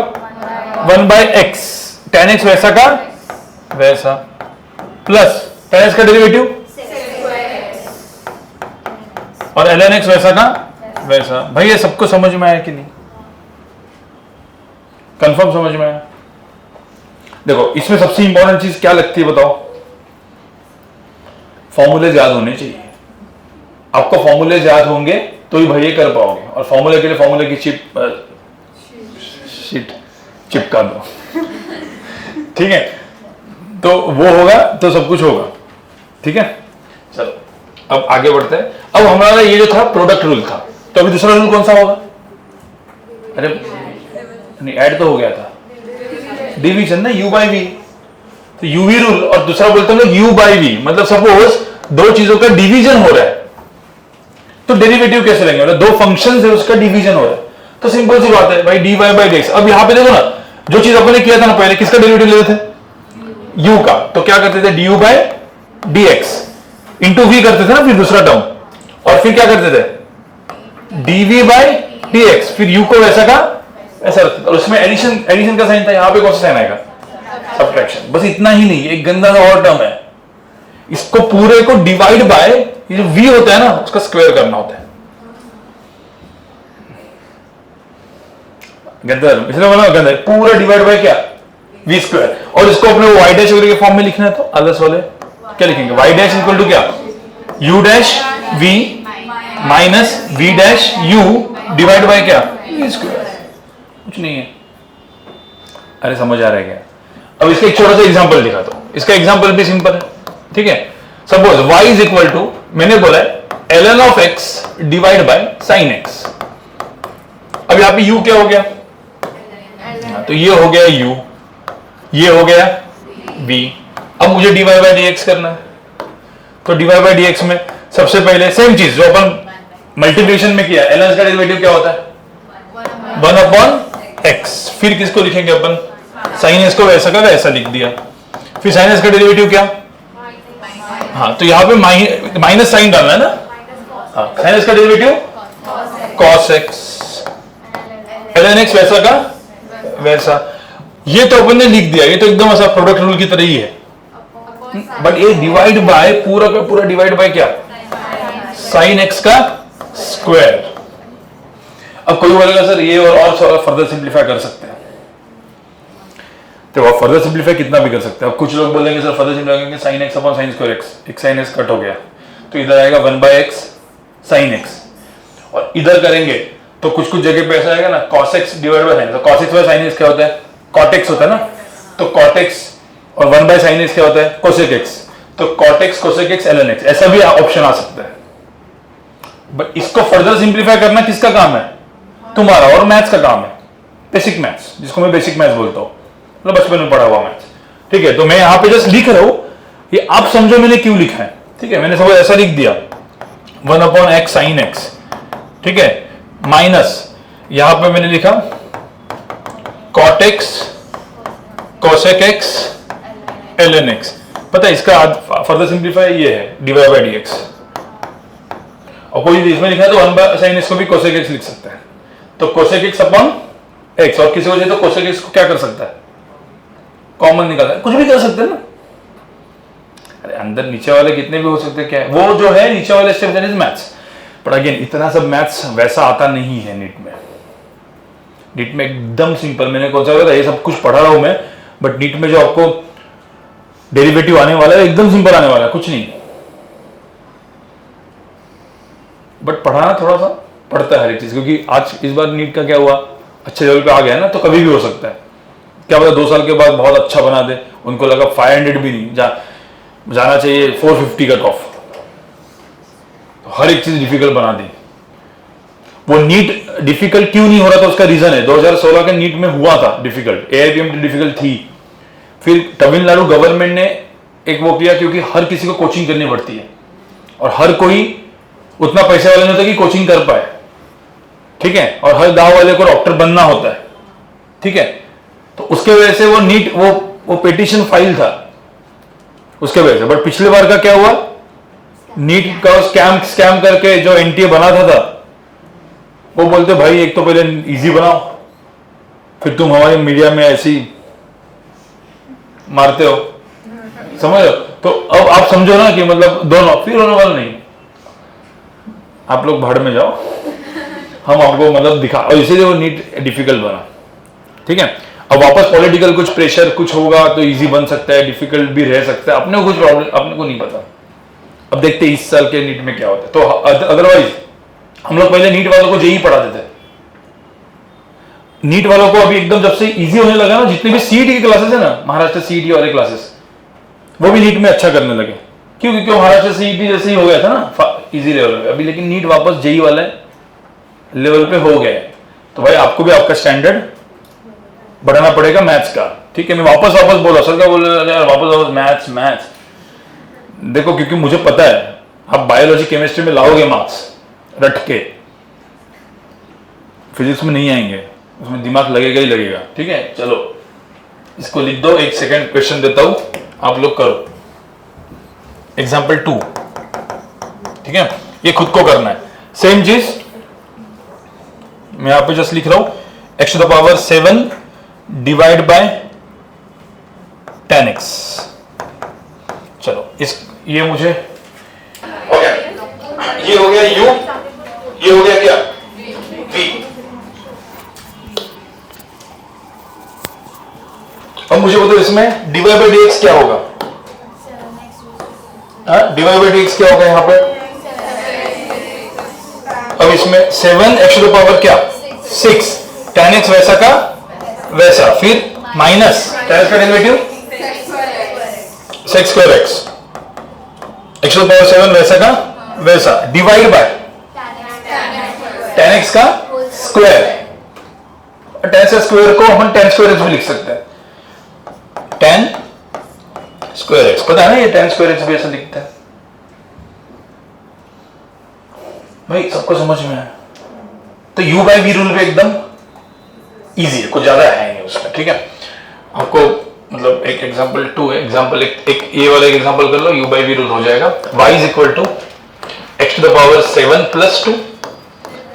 1 बाई एक्स, tan x वैसा का वैसा, प्लस tan x का डेरिवेटिव और ln x वैसा का वैसा। भाई ये सबको समझ में आया कि नहीं, कंफर्म समझ में आया। देखो इसमें सबसे इंपॉर्टेंट चीज क्या लगती है बताओ, फॉर्मूले याद होने चाहिए। आपको फॉर्मूले याद होंगे तो ही भाई ये कर पाओगे, और फॉर्मूले के लिए फॉर्मूले की शीट चिपका दो ठीक है, तो वो होगा तो सब कुछ होगा, ठीक है। चलो अब आगे बढ़ते हैं। अब हमारा ये जो था प्रोडक्ट रूल था, तो अभी दूसरा रूल कौन सा होगा, अरे नहीं ऐड तो हो गया था, डिवीजन ना, u बाई वी। तो यूवी रूल और दूसरा बोलते हैं u बाई वी, मतलब सपोज 2 चीजों का डिवीजन हो रहा है तो डेरिवेटिव कैसे लेंगे, मतलब 2 फंक्शंस है उसका डिवीजन हो रहा है, तो सिंपल सी बात है भाई dy बाई dx। अब यहां पे देखो ना, जो चीज अपन ने किया था ना पहले, किसका डेरिवेटिव लेते थे u का, तो क्या करते थे du by dx into v करते थे ना, फिर दूसरा टर्म, और फिर क्या करते थे dv बाई dx, फिर u को वैसा का ऐसा रखते थे, और उसमें एडिशन का साइन था, यहां पे कौन सा साइन आएगा सब्ट्रैक्शन। बस इतना ही नहीं, एक गंदा सा और टर्म है, इसको पूरे को डिवाइड बाय ये जो v होता है ना उसका स्क्वायर करना होता है। गंदर इसलिए बोला गंदर, पूरा डिवाइड बाय क्या v स्क्वायर, और इसको अपने y डैश वगैरह के फॉर्म में लिखना है तो अलस वाले क्या लिखेंगे, y डैश इक्वल टू क्या u dash v minus v dash u divide by क्या v स्क्वायर। कुछ नहीं है, अरे समझ आ रहा है क्या। अब इसका एक छोटा सा एग्जांपल दिखा दो, इसका एग्जांपल भी सिंपल है, ठीक है। Suppose y is equal to, मैंने बोला है ln of x divide by sin x। अब यहां पे u क्या हो गया, तो ये हो गया u, ये हो गया v। अब मुझे dy बाय dx करना है, तो dy बाय dx में सबसे पहले सेम चीज जो अपन मल्टीप्लिकेशन में किया, ln का डेरिवेटिव क्या होता है 1 अपॉन x, फिर किसको लिखेंगे अपन sin x को वैसा का वैसा लिख दिया, फिर sin x का डेरिवेटिव क्या, हाँ तो यहाँ पे माइनस साइन डालना है ना, हाँ sin x का derivative cos x, ln x वैसा का वैसा। ये तो अपन ने लिख दिया, ये तो एकदम ऐसा प्रोडक्ट रूल की तरह ही है, बट ये डिवाइड बाय पूरा का पूरा डिवाइड बाय क्या sin x का स्क्वायर। अब कोई बोलेगा सर ये और फर्दर सिंप्लीफाई कर सकते हैं, तो आप फर्दर सिंप्लीफाई कितना भी कर सकते हैं। अब कुछ लोग बोलेंगे सर फर्दर सिंप्लीफाई करेंगे sin x upon sin square x, एक sin x कट हो गया तो इधर आएगा 1 बाय x sin x, और इधर करेंगे तो कुछ जगह पे ऐसा आएगा ना cos x divide by sin। तो cos x by sin x क्या होता है cot x होता है ना, तो cot x और 1 बाय sin x क्या होता है cosec x। तो cot x cosec x ln x ऐसा भी ऑप्शन आ सकता है। बट इसको फर्दर सिंप्लीफाई करना किसका काम है? तुम्हारा और मैथ्स का काम है, बेसिक मैथ्स, जिसको मैं बेसिक मैथ्स बोलता हूं, मतलब बचपन में पढ़ा हुआ मैथ्स। ठीक है, तो मैं यहां पे जस्ट लिख रहा हूं, ये आप समझो मैंने क्यों लिखा है। ठीक है, मैंने सब ऐसा लिख दिया 1/x sin x, ठीक है, माइनस यहां पे मैंने लिखा cot x cosec x ln x। पता है इसका फर्दर सिंप्लीफाई ये है dy by dx, और कोई इसमें लिखा है तो 1/sin x को भी cosec x लिख सकता है, तो cosec x अपॉन x, और किसी वजह तो cosec x को क्या कर सकता है, कॉमन निकालना है, कुछ भी कर सकते हैं ना। अरे अंदर नीचे वाले कितने भी हो सकते हैं, क्या है वो जो है नीचे वाले step that is maths. But again इतना सब मैथ्स वैसा आता नहीं है नीट में। नीट में एकदम सिंपल, मैंने कौन सा ये सब कुछ पढ़ा रहा हूं मैं, बट नीट में जो आपको डेरिवेटिव आने वाला है एकदम सिंपल आने वाला है, कुछ नहीं। बट पढ़ाना थोड़ा सा पड़ता है हर एक चीज, क्योंकि आज इस बार नीट का क्या हुआ, अच्छे लेवल पे आ गया है ना, तो कभी भी हो सकता है, क्या पता 2 साल के बाद बहुत अच्छा बना दे, उनको लगा 500 भी नहीं जाना चाहिए, 450 कट ऑफ, तो हर एक चीज डिफिकल्ट बना दी। वो नीट डिफिकल्ट क्यों नहीं हो रहा था, उसका रीजन है 2016 के नीट में हुआ था डिफिकल्ट, AIPMT डिफिकल्ट थी, फिर तमिलनाडु गवर्नमेंट ने एक वो किया, क्योंकि हर किसी को कोचिंग करनी पड़ती है और हर कोई उतना पैसे वाले नहीं होता कि कोचिंग कर पाए। ठीक है, और हर गांव वाले को डॉक्टर बनना होता है। ठीक है, तो उसके वजह से वो नीट वो पिटीशन फाइल था उसके वजह से। बट पिछले बार का क्या हुआ, नीट का स्कैम करके जो NTA बनाता था, वो बोलते भाई एक तो पहले इजी बनाओ, फिर तुम हमारे मीडिया में ऐसी मारते हो, समझ लो। तो अब आप समझो ना कि मतलब दोनों फिर होने वाला नहीं, आप लोग भाड़ में जाओ, हम आपको मतलब दिखा, और इसीलिए वो नीट डिफिकल्ट बना। ठीक है, अब वापस पॉलिटिकल कुछ प्रेशर कुछ होगा तो इजी बन सकता है, डिफिकल्ट भी रह सकता है, अपने को कुछ प्रॉब्लम अपने को नहीं पता। अब देखते हैं इस साल के नीट में क्या होता है। तो अदरवाइज हम लोग पहले नीट वालों को जेई पढ़ाते थे, नीट वालों को अभी एकदम जब से इजी होने लगा ना, जितने भी सीईटी की क्लासेस है ना, महाराष्ट्र सीईटी वाले क्लासेस, वो भी नीट में अच्छा करने लगे। क्यों? क्योंकि महाराष्ट्र सीईटी जैसे ही हो गया था ना इजी लेवल पे, अभी लेकिन नीट वापस जेई वाले लेवल पे हो गए। तो भाई आपको भी आपका स्टैंडर्ड बढ़ाना पड़ेगा मैथ्स का। ठीक है, मैं वापस बोला, सर क्या बोल रहे हैं, वापस मैथ्स देखो, क्योंकि मुझे पता है आप बायोलॉजी केमिस्ट्री में लाओगे मार्क्स रट के, फिजिक्स में नहीं आएंगे, उसमें दिमाग लगेगा ही लगेगा। ठीक है, चलो इसको लिख दो, एक सेकंड क्वेश्चन देता हूं, आप लोग करो। एग्जाम्पल 2, ठीक है, ये खुद को करना है। सेम चीज मैं यहां पे जस्ट लिख रहा हूं, x to the power 7 divide by 10x। चलो ये मुझे हो गया, ये हो गया u, ये हो गया क्या v। अब मुझे बताओ इसमें dy by dx क्या होगा, dy by dx क्या होगा यहाँ पर। अब इसमें 7x to the power क्या 6, 10x वैसा का वैसा, फिर माइनस 10x का derivative sec square x, x to the power 7 वैसा का वैसा, डिवाइड बाय 10x का स्क्वायर। 10 से स्क्वायर को हम 10 स्क्वायर x भी लिख सकते हैं, 10 स्क्वायर x, पता है ना ये 10 स्क्वायर x भी ऐसा लिखता है। भाई सबको समझ में आया? तो u by v रूल पे एकदम इजी है, कुछ ज्यादा है नहीं उसमें। ठीक है, आपको मतलब एक एग्जांपल 2 है, एग्जांपल एक ये वाला एक एग्जांपल कर लो, u by v रूल हो जाएगा, y is equal to x to the power 7 plus 2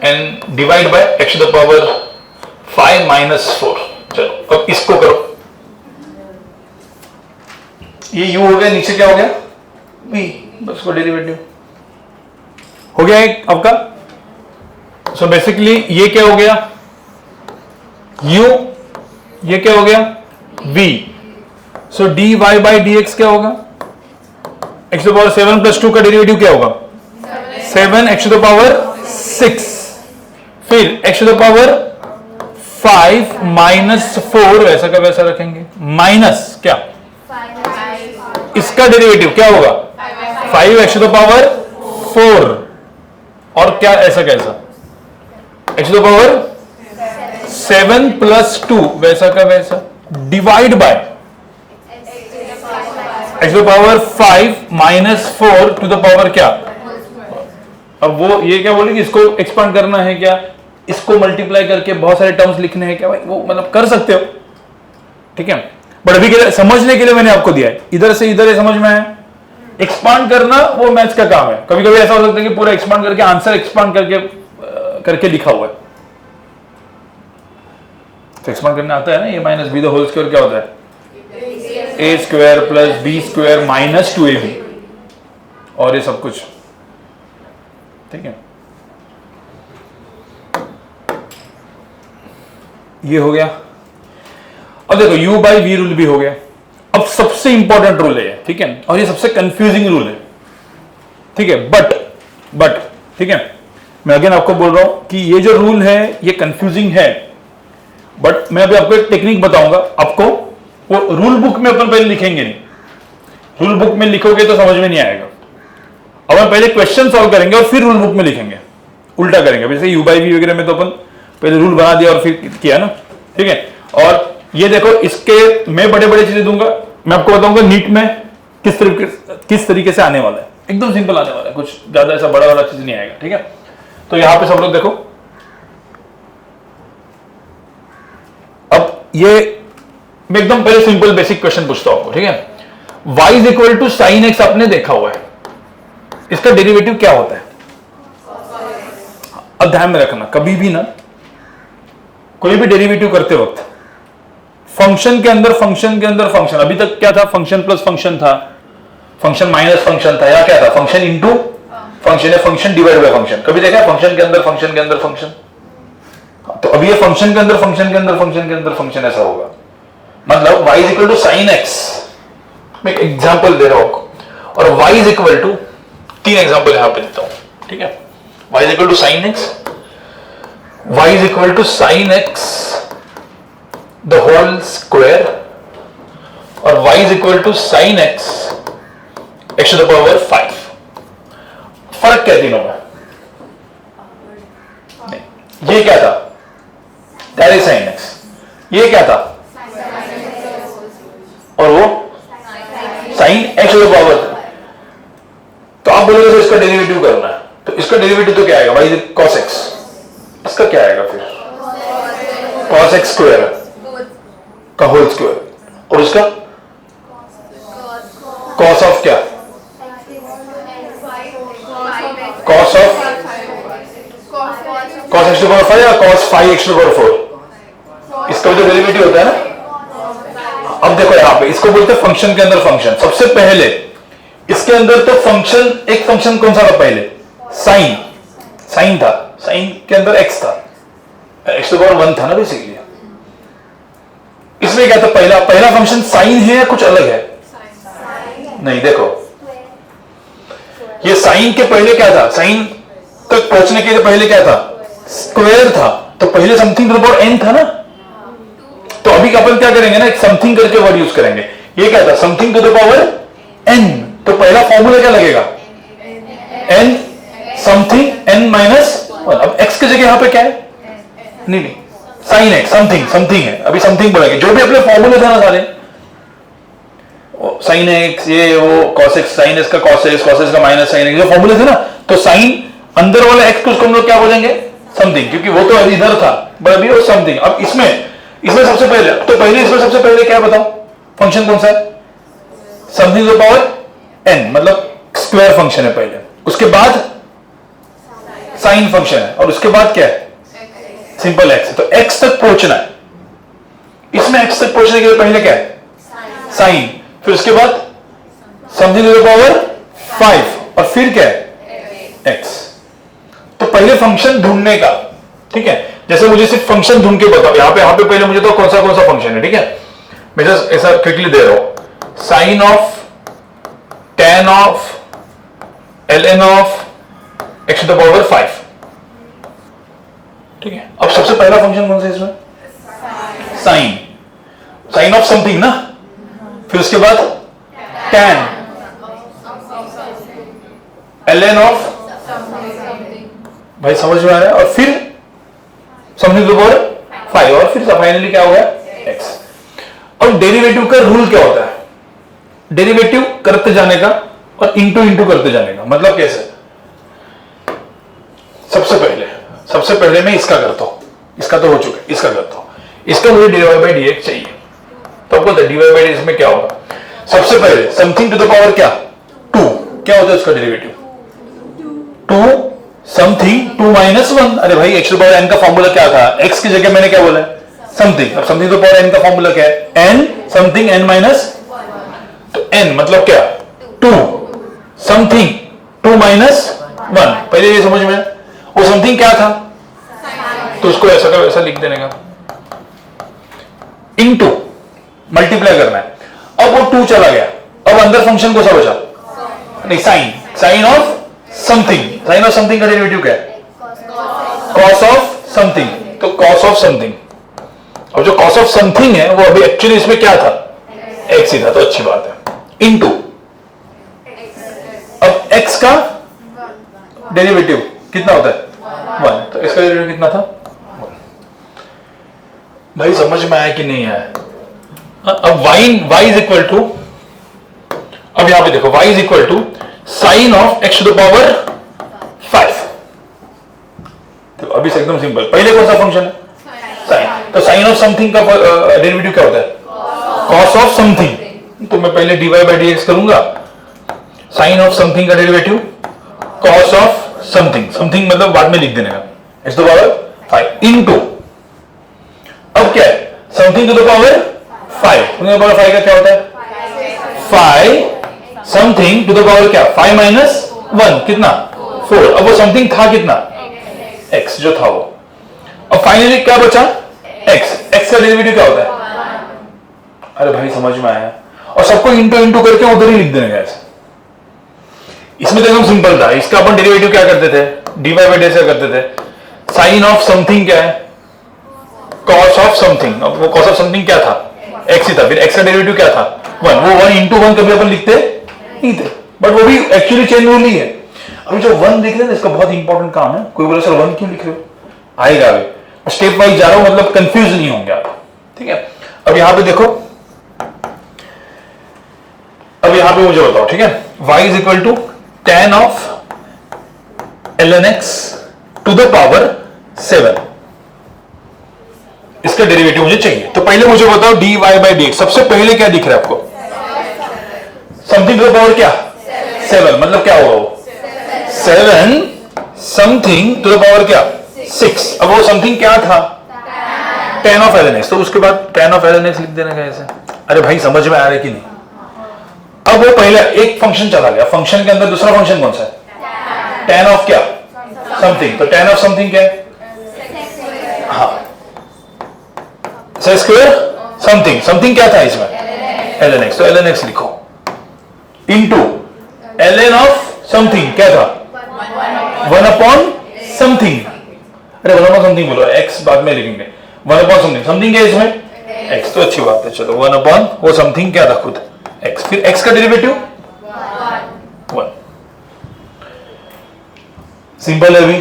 and divide by x to the power 5 minus 4। चलो अब इसको करो, ये u हो गया, नीचे क्या हो गया v, बस को डेरिवेटिव हो गया एक आपका। सो बेसिकली ये क्या हो गया u, ये क्या हो गया v। So dy by dx क्या होगा, x to the power 7 plus 2 का डेरिवेटिव क्या होगा 7 x to the power 6, फिर x to the power 5 minus 4 वैसा का वैसा रखेंगे, माइनस क्या इसका डेरिवेटिव क्या होगा 5x टू द पावर 4 और क्या ऐसा कैसा x to the power 7 plus 2 वैसा का वैसा divide by x to the power 5 minus 4 to the power क्या। अब वो ये क्या बोले कि इसको एक्सपांड करना है क्या, इसको मल्टीप्लाई करके बहुत सारे टर्म्स लिखने हैं क्या, भाई वो मतलब कर सकते हो, ठीक है। बट अभी के लिए समझने के लिए मैंने आपको दिया है, इधर से इधर समझ में आया। एक्सपांड करना वो मैथ्स का काम है। कभी कभी ऐसा हो सकता है कि पूरा एक्सपांड करके आंसर एक्सपांड करके लिखा हुआ है, तो एक्सपांड करना आता है ना। A minus b the whole square क्या होता है a square plus b square minus 2ab और ये सब कुछ, ठीक है। ये हो गया। अब देखो u बाई वी रूल भी हो गया। अब सबसे इंपॉर्टेंट रूल है, ठीक है, और ये सबसे कंफ्यूजिंग रूल है, ठीक है। बट ठीक है, मैं अगेन आपको बोल रहा हूं कि ये जो रूल है ये कंफ्यूजिंग है, बट मैं अभी आपको एक टेक्निक बताऊंगा। आपको वो रूल बुक में अपन पहले लिखेंगे नहीं, रूल बुक में लिखोगे तो समझ में नहीं आएगा। अब हम पहले क्वेश्चन सॉल्व करेंगे और फिर रूल बुक में लिखेंगे, उल्टा करेंगे। जैसे u बाई वी वगैरह में तो अपन पहले रूल बना दिया और फिर किया ना, ठीक है। और ये देखो, इसके मैं बड़े बड़े चीजें दूंगा, मैं आपको बताऊंगा नीट में किस तरीके से आने वाला है। एकदम सिंपल आने वाला है, कुछ ज्यादा ऐसा बड़ा वाला चीज नहीं आएगा, ठीक है। तो यहां पे सब लोग देखो, अब ये मैं एकदम पहले सिंपल बेसिक क्वेश्चन पूछता हूं आपको, ठीक है। y is equal to sine x आपने देखा हुआ है, इसका डेरिवेटिव क्या होता है। अब ध्यान में रखना, कभी भी ना कोई भी डेरिवेटिव करते वक्त फंक्शन के अंदर फंक्शन, अभी तक क्या था, फंक्शन प्लस फंक्शन था, फंक्शन माइनस फंक्शन था, या क्या था, फंक्शन इंटू फंक्शन है, फंक्शन डिवाइड बाय फंक्शन। कभी देखा है फंक्शन के अंदर फंक्शन। तो अभी ये फंक्शन के अंदर फंक्शन ऐसा होगा। मतलब y is equal to sine x, मैं एक एग्जांपल दे रहा हूं, और y is equal to, 3 example यहां पे देता हूं, ठीक है। y is equal to sine x, y is equal to sine x the whole square, और y is equal to sine x x to the power 5। फर्क क्या तीनों में? नहीं, ये क्या था, दैट इज साइन एक्स, ये क्या था, और वो sine x to the power. तो आप बोलोगे तो इसका डेरिवेटिव करना है, तो इसका डेरिवेटिव तो क्या आएगा, y इज cos x, इसका क्या आएगा फिर cos x स्क्वायर का होल स्क्वायर, और उसका cos ऑफ क्या, cos of cos x to power 5 या cos 5x टू पावर 4, इसका जो डेरिवेटिव होता है ना। अब देखो यहां पे इसको बोलते हैं फंक्शन के अंदर फंक्शन। सबसे पहले इसके अंदर तो फंक्शन, एक फंक्शन कौन सा था पहले, साइन था, साइन के अंदर x था, x टू पावर 1 था ना बेसिकली। इसमें क्या था, पहला फंक्शन साइन है या कुछ अलग है, नहीं, देखो ये साइन के पहले क्या था, साइन तक पहुंचने के लिए पहले क्या था, स्क्वायर था, तो पहले something to the power n था ना। तो अभी अपन क्या करेंगे ना, एक समथिंग करके वर्ड यूज करेंगे। ये क्या था, something to the power n, तो पहला फॉर्मूला क्या लगेगा, n समथिंग n माइनस 1। अब x की जगह यहां पे क्या है, नहीं, साइन एक्स समथिंग है, अभी समथिंग बोलेंगे। जो भी अपने फॉर्मूले थे ना सारे, साइन एक्स, ये वो cos x, साइन एक्स का cos x का माइनस साइन एक्स, जो फॉर्मूले थे ना, तो साइन अंदर वाला x को उसको हम लोग क्या बोलेंगे, समथिंग, क्योंकि वो तो इधर था, बट अभी वो समथिंग। अब इसमें सबसे पहले, तो पहले इसमें सबसे पहले क्या बताओ, फंक्शन कौन सा है, something to the power n, मतलब स्क्वायर फंक्शन है पहले, उसके बाद साइन फंक्शन है, और उसके बाद क्या है, सिंपल x। तो x तक पहुंचना है, इसमें x तक पहुंचने के लिए पहले क्या है, साइन, फिर उसके बाद समथिंग टू द पावर 5, और फिर क्या है, x। तो पहले फंक्शन ढूंढने का, ठीक है। जैसे मुझे सिर्फ फंक्शन ढूंढ के बताओ, यहां पे पहले मुझे तो कौन सा फंक्शन है, ठीक है। मैं जस्ट ऐसा क्विकली दे रहा हूं, sine of tan of ln of x to the power 5, ठीक है। अब सबसे पहला फंक्शन कौन सा है इसमें, साइन ऑफ समथिंग ना, फिर उसके बाद tan ln ऑफ, भाई समझ में आ रहा है, और फिर समथिंग टू द पावर 5, और फिर फाइनली क्या हो गया x। अब डेरिवेटिव का रूल क्या होता है? डेरिवेटिव करते जाने का और इंटू इंटू करते जाने का। मतलब कैसे? सबसे पहले मैं इसका करता हूं, इसका तो हो चुका है, इसका करता हूं, इसका मुझे dy बाई dx चाहिए। तो आपको dy बाई dx में क्या होगा? सबसे पहले समथिंग टू द पावर क्या 2, क्या होता है उसका डेरिवेटिव 2 समथिंग 2 माइनस 1। अरे भाई x टू पावर n का फॉर्मूला क्या था? x की जगह मैंने क्या बोला है? समथिंग। अब समथिंग टू पावर n का फॉर्मूला क्या है? n समथिंग n माइनस, तो n मतलब क्या 2 समथिंग 2 माइनस 1। पहले ये समझ में, वो समथिंग क्या था, तो उसको ऐसा का वैसा लिख देने का, इनटू मल्टीप्लाई करना है। अब वो 2 चला गया, अब अंदर फंक्शन कौन सा बचा? नहीं, sine of something. Sine of something का डेरिवेटिव क्या है? Cos of something. तो कॉस ऑफ समथिंग, और जो कॉस ऑफ समथिंग है वो अभी एक्चुअली इसमें क्या था? x ही था, तो अच्छी बात है। इनटू अब x का डेरिवेटिव कितना होता है? 1। तो इसका डेरिवेटिव कितना था? 1। भाई समझ में आया कि नहीं आया? अब y इज इक्वल टू, अब यहां पे देखो y is equal to sine of x to the power 5। तो अभी से एकदम सिंपल, पहले कौन सा फंक्शन है? साइन। तो साइन ऑफ समथिंग का डेरिवेटिव क्या होता है? Cos of something. तो मैं पहले dy बाई dx करूंगा, साइन ऑफ समथिंग का derivative cos of something, something मतलब बाद में लिख देने का, x to the power 5 into, अब क्या है? Something to the power 5। Something to the power 5 का क्या होता है? 5 समथिंग टू द पावर क्या? 5 माइनस 1 कितना? 4। अब वो समथिंग था कितना? x जो था वो। अब फाइनली क्या बचा? x का डेरिवेटिव क्या होता है? अरे भाई समझ में आया? और सबको इंटू इंटू करके उधर ही लिख देने का ऐसे। इसमें तो एकदम सिंपल था। इसका अपन डेरिवेटिव क्या करते थे? dy बाई dx करते थे। साइन ऑफ समथिंग क्या है? Cos of something. अब वो कॉस ऑफ समथिंग क्या था? x ही था। फिर x का डेरिवेटिव क्या था? 1। वो 1 इंटू 1 कभी अपन लिखते नहीं थे, बट वो भी एक्चुअली चेन रूल ही है। अभी जो 1 लिख रहे हैं इसका बहुत इंपॉर्टेंट काम है। कोई बोले सर 1 क्यों लिख रहे हो? आएगा अभी, स्टेप वाइज जा रहा हूं, मतलब कंफ्यूज नहीं होंगे आप, ठीक है? अब यहां पे देखो, अब यहां पे मुझे बताओ, ठीक है? y is equal to tan of ln x to the power 7। इसका डेरिवेटिव मुझे चाहिए। तो पहले मुझे बताओ dy बाई dx, सबसे पहले क्या दिख रहा है आपको? समथिंग टू द पावर क्या? 7। मतलब क्या होगा वो? 7 समथिंग टू द पावर क्या? 6। अब वो समथिंग क्या था? tan of ln x। तो उसके बाद tan ऑफ ln x लिख देने का ऐसे। अरे भाई समझ में आ रहा है कि नहीं? अब वो पहले एक फंक्शन चला गया, फंक्शन के अंदर दूसरा फंक्शन कौन सा है? tan ऑफ क्या? समथिंग। तो tan ऑफ समथिंग क्या है? हाँ, सेक स्क्वायर समथिंग। समथिंग क्या था इसमें? ln x। तो ln x लिखो इनटू ln ऑफ समथिंग क्या था? 1 अपॉन समथिंग। अरे 1 अपॉन समथिंग बोलो, x बाद में लिखेंगे। 1 अपॉन समथिंग, समथिंग क्या है इसमें? x। तो अच्छी बात है, चलो 1 अपॉन वो समथिंग क्या था खुद? x। फिर x का डेरिवेटिव 1। सिंपल है। अभी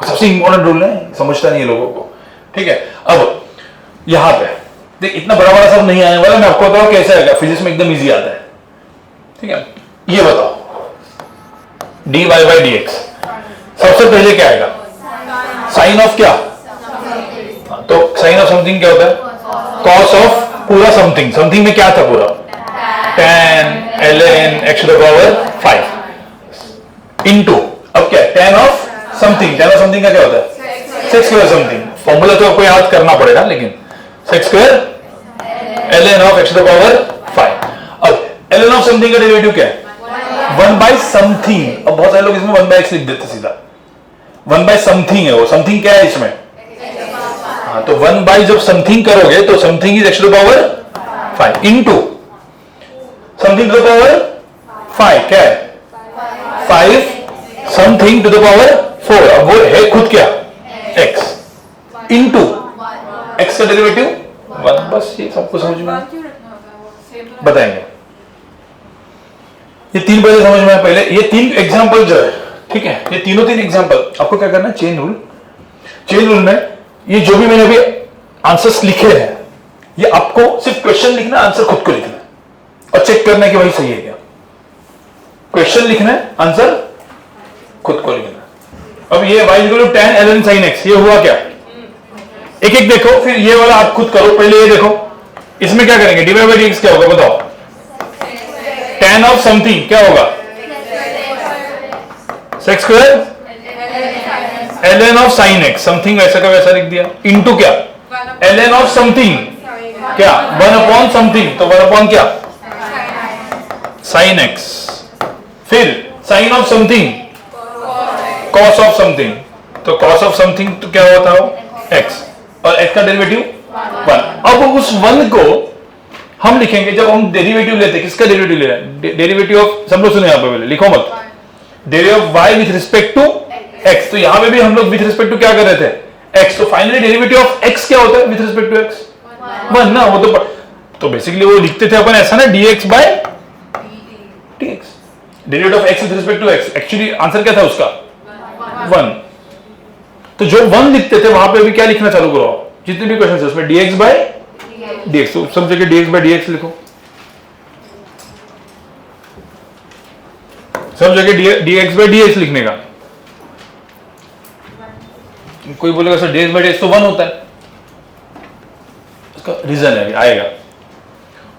सबसे इंपॉर्टेंट रूल है, समझता नहीं है लोगों को, ठीक है? अब यहां पे देख, इतना बड़ा बड़ा सब नहीं आने वाला, मैं आपको बताऊं कैसे आएगा। फिजिक्स में एकदम इजी आता है, ठीक है? ये बताओ dy बाई dx, सबसे पहले क्या आएगा? साइन ऑफ क्या? तो साइन ऑफ समथिंग क्या होता है? कॉस ऑफ पूरा समथिंग। समथिंग में क्या था पूरा? tan ln x to the power 5 into, अब क्या है? tan of something. tan of something का क्या होता है? Sec square something. फॉर्मूला तो आपको याद करना पड़ेगा, लेकिन sec square ln of x to the power 5। अब ln ऑफ समथिंग का डेरिवेटिव क्या है? 1 बाय समथिंग। अब बहुत सारे लोग इसमें 1 बाय x लिख देते सीधा। 1 बाय समथिंग है वो। समथिंग क्या है इसमें? हाँ, तो 1 बाय जब समथिंग करोगे तो something is x to the power 5 into something to the power 5 क्या है? 5 समथिंग टू द पावर 4। अब वो है खुद क्या? x इनटू x का डेरिवेटिव 1। बस ये सबको समझ में बताएंगे। ये तीन पहले समझ में आया। पहले ये तीन एग्जांपल जो है, ठीक है, ये तीनों तीन एग्जांपल आपको क्या करना है, चेन रूल। चेन रूल में ये जो भी मैंने अभी आंसर्स लिखे हैं, ये आपको सिर्फ क्वेश्चन लिखना है, आंसर खुद को लिखना है और चेक करना है कि वही सही है क्या। क्वेश्चन लिखना है, आंसर खुद को लिखना है। अब ये y = tan ln sin x, ये हुआ क्या? एक एक देखो, फिर ये वाला आप खुद करो। पहले ये देखो, इसमें क्या करेंगे, dy/dx क्या होगा बताओ? tan ऑफ समथिंग क्या होगा? sec square ln of sin x, something वैसा का वैसा लिख दिया, इनटू क्या, ln ऑफ समथिंग क्या, 1 समथिंग, तो 1 क्या, sin x, फिर sin of something cos of something, तो cos ऑफ समथिंग तो क्या होता है, x, और x का डेरिवेटिव 1। अब उस 1 को हम लिखेंगे, जब हम डेरिवेटिव लेते हैं, किसका डेरिवेटिव ले रहे हैं, डेरिवेटिव ऑफ, सब लोग सुने यहाँ पे, पहले लिखो मत, derivative of y with respect to x। तो यहाँ पे भी हम लोग विथ रिस्पेक्ट टू क्या कर रहे थे, x, तो फाइनली डेरिवेटिव ऑफ x क्या होता है विथ रिस्पेक्ट टू x, 1 ना, वो तो बेसिकली वो लिखते थे अपन ऐसा ना, dx/dx, derivative of x with respect to x, actually answer क्या था उसका, 1। तो जो 1 लिखते थे वहां पे भी क्या लिखना चालू करो, जितने भी क्वेश्चन है उसमें dx/dx, तो सब जगह dx/dx लिखो, सब जगह dx/dx लिखने का। कोई बोलेगा सर dx/dx तो 1 होता है, उसका रीजन है, आएगा।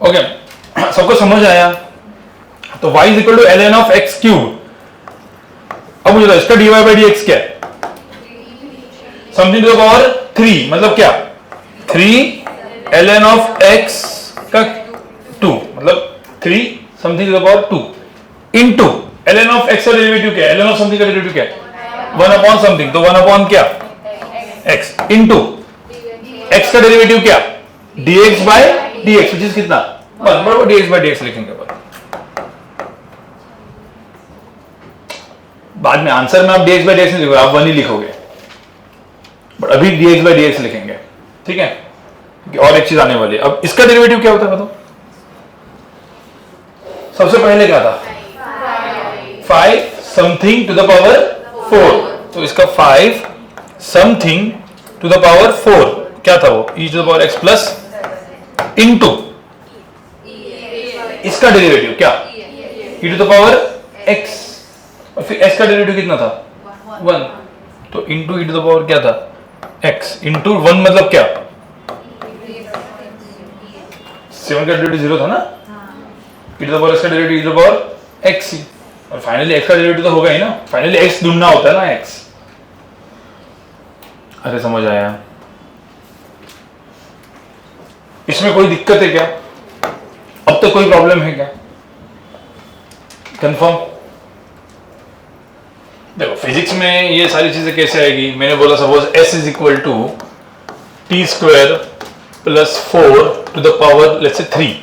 ओके, सबको समझ आया? तो y = ln of x cube. अब मुझे इसका dy/dx क्या है, समथिंग टू द पावर 3, मतलब क्या, 3 ln ऑफ x का 2, मतलब 3 something to the power 2 into ln of x का डेरिवेटिव क्या है, ln ऑफ समथिंग का डेरिवेटिव क्या है, 1 समथिंग, तो 1 क्या, x इनटू x का डेरिवेटिव क्या, dx/dx, विच इज कितना, 1, बराबर dx/dx लिखेंगे। बाद में आंसर में आप dx/dx नहीं लिखोगे, आप 1 ही लिखोगे, बट अभी dx/dx लिखेंगे, ठीक है, और एक चीज आने वाली है। अब इसका डेरिवेटिव क्या होता है बताओ, सबसे पहले क्या था, 5 समथिंग टू द पावर 4, तो इसका 5 समथिंग टू द पावर 4 क्या था वो, e to the power x plus into इसका डेरिवेटिव क्या, e to the power x, और फिर x का डेरिवेटिव कितना था, 1, तो into e to the power क्या था, x इनटू 1, मतलब क्या, 7 का डेरिवेटिव 0 था ना, e to the power x का derivative e to the power x, और फाइनली x का डेरिवेटिव तो होगा ही ना, फाइनली x ढूंढना होता है ना, x। अरे समझ आया? इसमें कोई दिक्कत है क्या, अब तक कोई प्रॉब्लम है क्या, कंफर्म? देखो फिजिक्स में ये सारी चीजें कैसे आएगी, मैंने बोला suppose s = t² + 4 to the power let's say 3।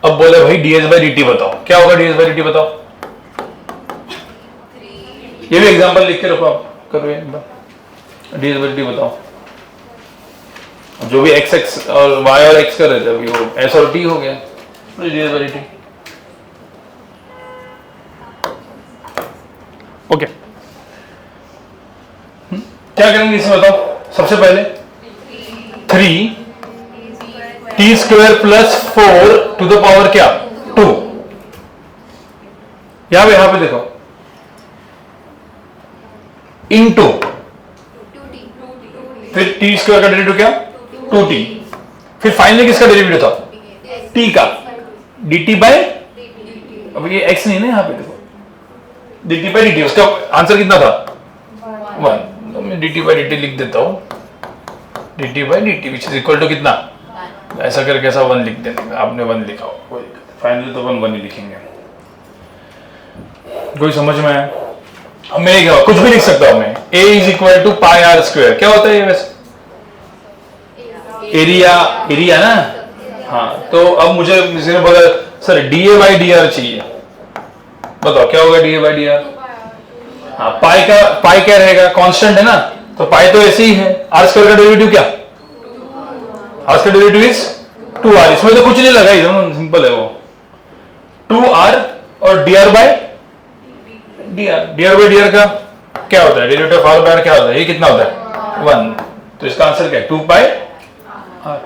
अब बोले भाई ds/dt बताओ, क्या होगा ds/dt बताओ, ये भी एग्जांपल लिख के रखो, आप करो ये ds/dt बताओ। जो भी x और y और x कर रहे थे, अभी वो s और t हो गया, ds/dt। ओके, क्या करेंगे इसमें बताओ, सबसे पहले 3 t² + 4 टू द पावर क्या, 2, यहां पे देखो, इनटू फिर t² का डेरिवेटिव क्या, 2t, फिर फाइनली किसका डेरिवेटिव था, t का, dt/, अब ये x नहीं ना यहाँ पे, देखो dt/dt, उसका आंसर कितना था, 1, तो मैं dt/dt लिख देता हूं, dt/dt which is equal to कितना, ऐसा करके ऐसा 1 लिख देंगे, आपने 1 लिखा हो, कोई फाइनली तो 1 ही लिखेंगे। कोई समझ में आया? अब मैं क्या कुछ भी लिख सकता हूं मैं, a = πr², क्या होता है ये वैसे, एरिया ना, हाँ, तो अब मुझे किसी ने बोला सर dA/dr चाहिए, बताओ क्या होगा dA/dr, हाँ, पाई क्या रहेगा, कांस्टेंट है ना, तो पाई तो ऐसे ही है, r² का डेरिवेटिव क्या, r² डेरिवेटिव इज 2r, इसमें तो कुछ नहीं लगा, एकदम सिंपल है वो, 2r और dr बाय dr का क्या होता है, derivative of r by r क्या होता है, ये कितना होता है 1, तो इसका आंसर क्या है 2 पाई r।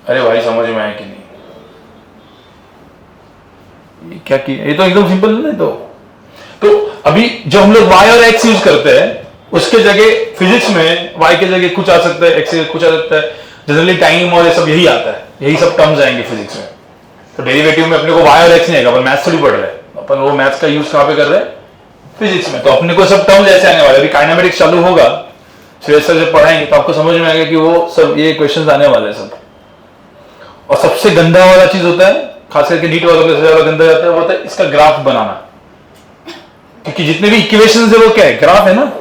अरे भाई समझ में आया कि नहीं, ये क्या किया, ये तो एकदम सिंपल है। तो अभी जब हम लोग y और x यूज करते हैं उसके जगह फिजिक्स में y के जगह कुछ आ सकता है, x के जगह कुछ आ सकता है, जनरली टाइम और ये सब यही आता है, यही सब टर्म्स आएंगे फिजिक्स में। तो डेरिवेटिव में अपने को y और x नहीं आएगा, पर मैथ्स थोड़ी पढ़ रहे हैं अपन, वो मैथ्स का यूज कहाँ पे कर रहे हैं फिजिक्स में। तो अपने को सब टर्म्स ऐसे आने वाले, अभी काइनेमेटिक्स चालू होगा फिर ऐसे जब पढ़ाएंगे तो आपको समझ में आएगा कि वो सब ये क्वेश्चंस आने वाले हैं सब। और सबसे गंदा वाला चीज होता है, खास करके नीट वालों के ज्यादा गंदा जाता है, वो होता है इसका ग्राफ बनाना, क्योंकि जितने भी इक्वेशंस है वो क्या है, ग्राफ है ना।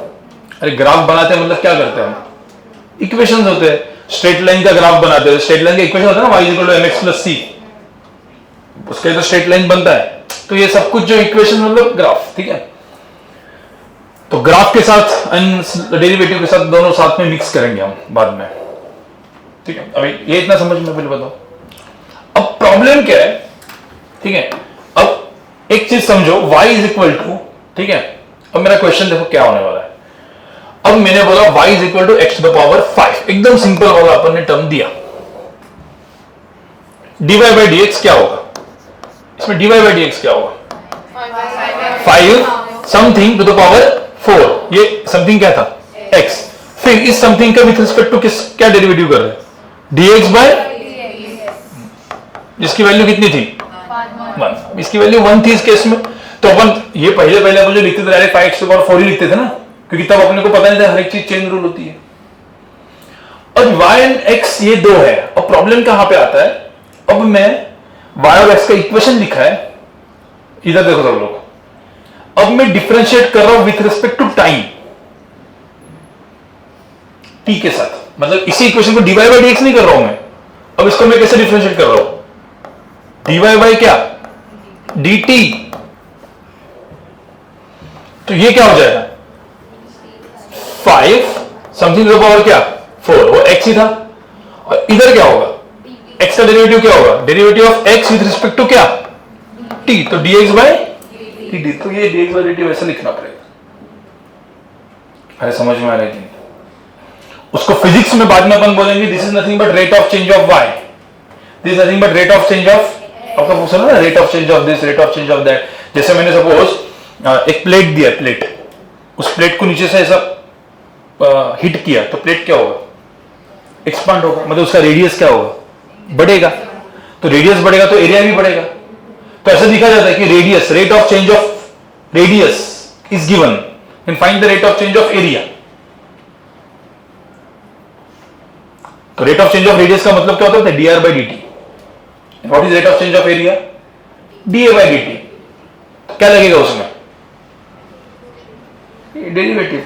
अरे ग्राफ बनाते हैं मतलब क्या करते हैं हम, इक्वेशंस होते हैं, स्ट्रेट लाइन का ग्राफ बनाते हैं, स्ट्रेट लाइन का इक्वेशन होता है ना y = mx + c, उसका तो स्ट्रेट लाइन बनता है। तो ये सब कुछ जो इक्वेशन मतलब ग्राफ, ठीक है। तो ग्राफ के साथ एंड डेरिवेटिव के साथ दोनों साथ में मिक्स करेंगे हम बाद में, ठीक है। अभी ये इतना समझ में पहले बताओ। अब प्रॉब्लम क्या है, ठीक है। अब एक चीज समझो, y = ठीक है। अब मेरा क्वेश्चन देखो क्या होने वाला है। अब मैंने बोला y = x⁵, एकदम सिंपल वाला अपन ने टर्म दिया। dy/dx क्या होगा, इसमें dy/dx क्या होगा 5 समथिंग टू द पावर 4, ये समथिंग क्या था x, फिर इस समथिंग का विथ रिस्पेक्ट टू किस क्या डेरिवेटिव कर रहे हैं dx/, जिसकी वैल्यू कितनी थी 1, इसकी वैल्यू 1 थी इस केस में। तो अपन ये पहले अपन जो लिखते थे डायरेक्ट 5x⁴ ही लिखते थे ना, क्योंकि तब अपने को पता नहीं था हर एक चीज चेन रूल होती है। और y एंड x ये दो है। अब प्रॉब्लम कहां पे आता है, अब मैं y और x का इक्वेशन लिखा है, इधर देखो सब लोग। अब मैं डिफरेंशिएट कर रहा हूं with respect to time t के साथ, मतलब इसी इक्वेशन को dy/dx नहीं कर रहा हूं मैं। अब इसको मैं कैसे डिफरेंशिएट कर रहा हूं, dy क्या dt, तो ये क्या हो जाएगा 5 समथिंग टू द पावर क्या 4, वो x ही था। और इधर क्या होगा, x का डेरिवेटिव क्या होगा, derivative of x with respect to क्या t, तो dx/dt, तो ये dx/dt वैसे लिखना पड़ेगा। अरे समझ में आ रहा है कि उसको फिजिक्स में बाद में अपन बोलेंगे this is nothing but rate of change of y, this is nothing but rate of change of, आपका पूछा ना rate of change of this, rate of change of that. जैसे मैंने सपोज एक प्लेट दिया, प्लेट, उस प्लेट को नीचे से ऐसा हिट किया तो प्लेट क्या होगा, एक्सपांड होगा, मतलब उसका रेडियस क्या होगा, बढ़ेगा। तो रेडियस बढ़ेगा तो एरिया भी बढ़ेगा। तो ऐसा दिखा जाता है कि radius, rate of change of radius is given, can find the rate of change of area. तो rate of change of radius का मतलब क्या होता है dr/dt। What is rate of change of area dA/dt। क्या लगेगा उसमें, डेरिवेटिव।